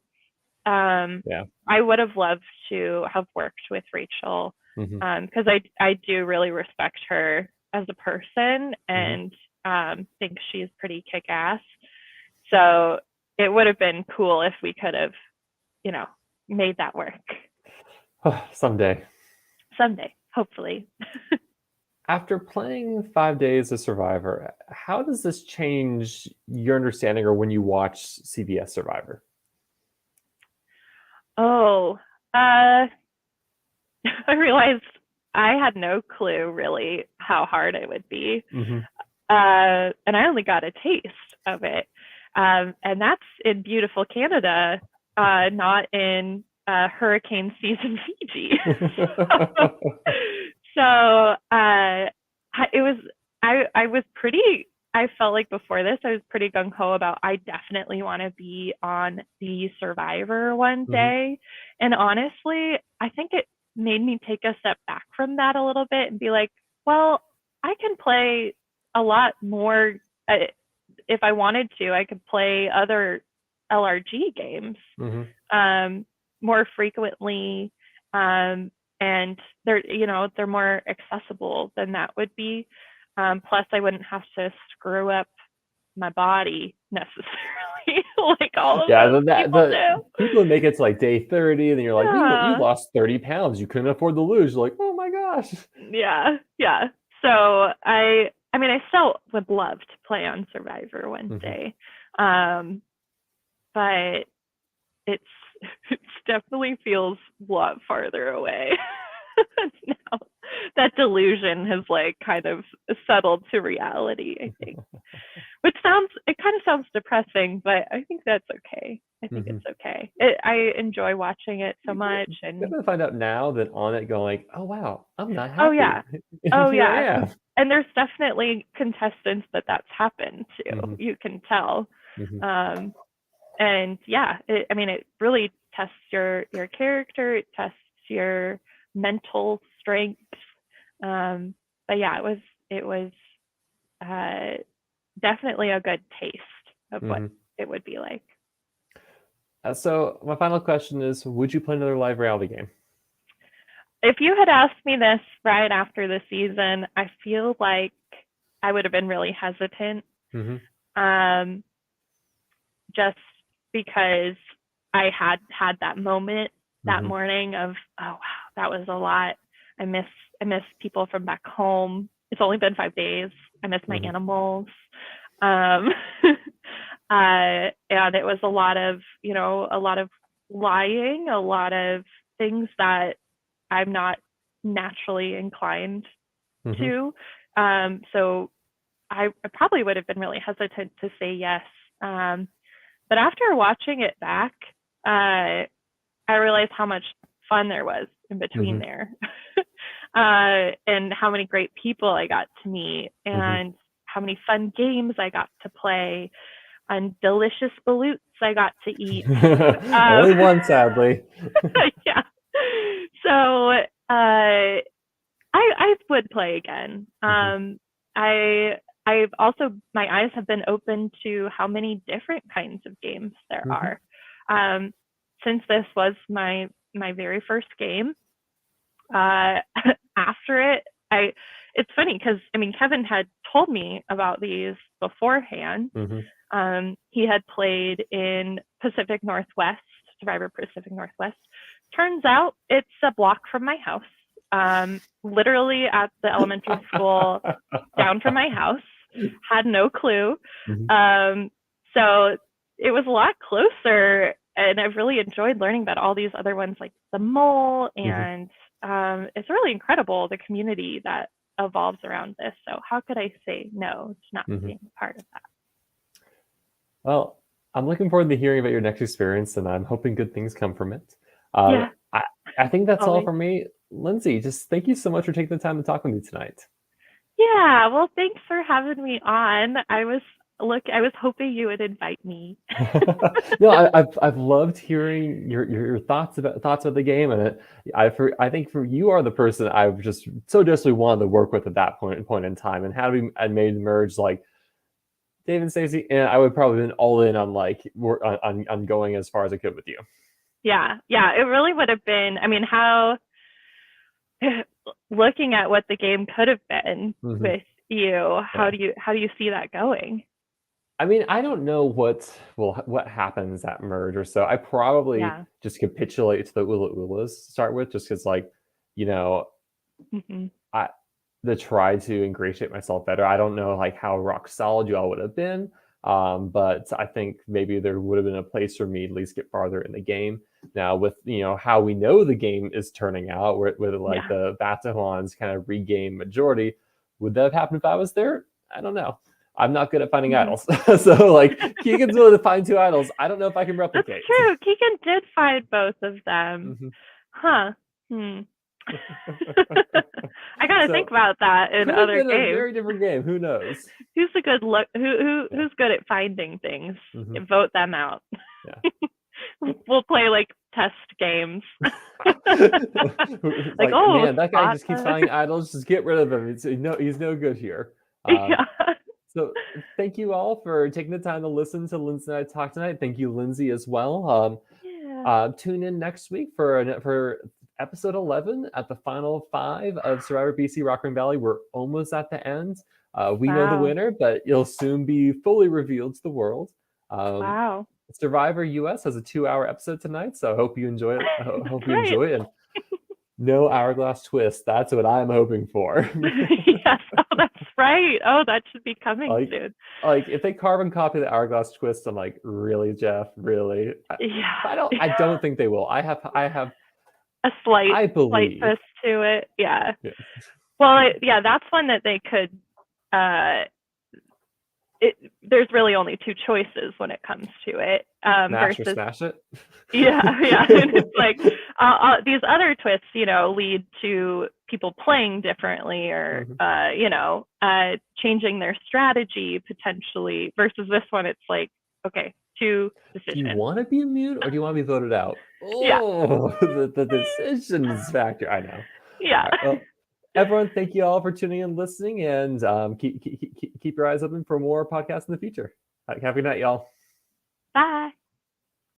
I would have loved to have worked with Rachel because I do really respect her as a person and think she's pretty kick-ass. So it would have been cool if we could have, made that work. Someday, hopefully. After playing 5 days of Survivor, how does this change your understanding or when you watch CBS Survivor? Oh, I realized I had no clue really how hard it would be. And I only got a taste of it. And that's in beautiful Canada, not in hurricane season Fiji. So I felt like before this, I was pretty gung-ho about I definitely want to be on the Survivor one day. And honestly, I think it made me take a step back from that a little bit and be like, well, I can play a lot more. If I wanted to, I could play other LRG games more frequently. And they're more accessible than that would be. Plus, I wouldn't have to screw up my body necessarily, like all of people do. People make it to like day 30, and then you're like, you lost 30 pounds. You couldn't afford to lose. You're like, oh my gosh. Yeah. So I still would love to play on Survivor one day, but it definitely feels a lot farther away. Now that delusion has like kind of settled to reality, I think. Which kind of sounds depressing, but I think that's okay. I think it's okay. I enjoy watching it so much, and you're gonna find out now that on it going like, oh wow, I'm not happy. Oh yeah. And there's definitely contestants that's happened to. You can tell. And yeah, it really tests your character. It tests your mental strength. But yeah, it was definitely a good taste of what it would be like. So my final question is, would you play another live reality game? If you had asked me this right after the season, I feel like I would have been really hesitant. Just because I had that moment that morning of, oh wow, that was a lot. I miss people from back home. It's only been 5 days. I miss my animals. And it was a lot of lying, a lot of things that I'm not naturally inclined to. So I probably would have been really hesitant to say yes. But after watching it back, I realized how much fun there was in between there, and how many great people I got to meet, and how many fun games I got to play, and delicious balutes I got to eat. Only one, sadly. Yeah. So I would play again. I've also, my eyes have been open to how many different kinds of games there are. Since this was my very first game, after it, it's funny because I mean Kevin had told me about these beforehand. He had played in Pacific Northwest, Survivor Pacific Northwest. Turns out it's a block from my house, literally at the elementary school down from my house. Had no clue. So it was a lot closer, and I've really enjoyed learning about all these other ones like the mole, and it's really incredible the community that evolves around this. So how could I say no to not being a part of that? Well, I'm looking forward to hearing about your next experience, and I'm hoping good things come from it. Yeah. I think that's all Always. for me. Lindsay, just thank you so much for taking the time to talk with me tonight. Yeah, well, thanks for having me on. I was hoping you would invite me. No, I've loved hearing your thoughts about the game, and I think for you are the person I've just so desperately wanted to work with at that point in time, and had we made merge like Dave and Stacey, and I would probably been all in on like on going as far as I could with you. Yeah, it really would have been. I mean, how looking at what the game could have been with you, how do you see that going? I mean, I don't know what happens at merge or so. I probably just capitulate to the Ula to start with, just because like, you know, to try to ingratiate myself better. I don't know like how rock solid you all would have been, but I think maybe there would have been a place for me to at least get farther in the game. Now with how we know the game is turning out, with like the Batahans kind of regain majority, would that have happened if I was there? I don't know. I'm not good at finding idols. So like Keegan's willing to find 2 idols. I don't know if I can replicate. That's true. Keegan did find both of them. I gotta think about that in other games. A very different game. Who knows? Who's a good look? Who's good at finding things? Vote them out. Yeah. We'll play like test games. Like, oh man, that guy just keeps finding idols. Just get rid of him. He's no good here. So thank you all for taking the time to listen to Lindsay and I talk tonight. Thank you, Lindsay, as well. Tune in next week for episode 11 at the final 5 of Survivor BC Rockrain Valley. We're almost at the end. We know the winner, but it'll soon be fully revealed to the world. Survivor US has a 2-hour episode tonight, so I hope you enjoy it. I hope you enjoy it. And no hourglass twist. That's what I'm hoping for. Yes. Oh, that's right. Oh, that should be coming soon. Like if they carbon copy the hourglass twist, I'm like, really, Jeff? Really? I don't think they will. I have a slight twist to it. Yeah. Well, that's one that they could. There's really only 2 choices when it comes to it. Smash or smash it. Yeah. And it's like these other twists, lead to people playing differently, or changing their strategy potentially. Versus this one, it's like, okay, 2 decisions. Do you want to be immune, or do you want to be voted out? Oh, the decisions factor. I know. Yeah. Right, well, everyone, thank you all for tuning in, listening, and keep your eyes open for more podcasts in the future. Have a good night, y'all. Bye.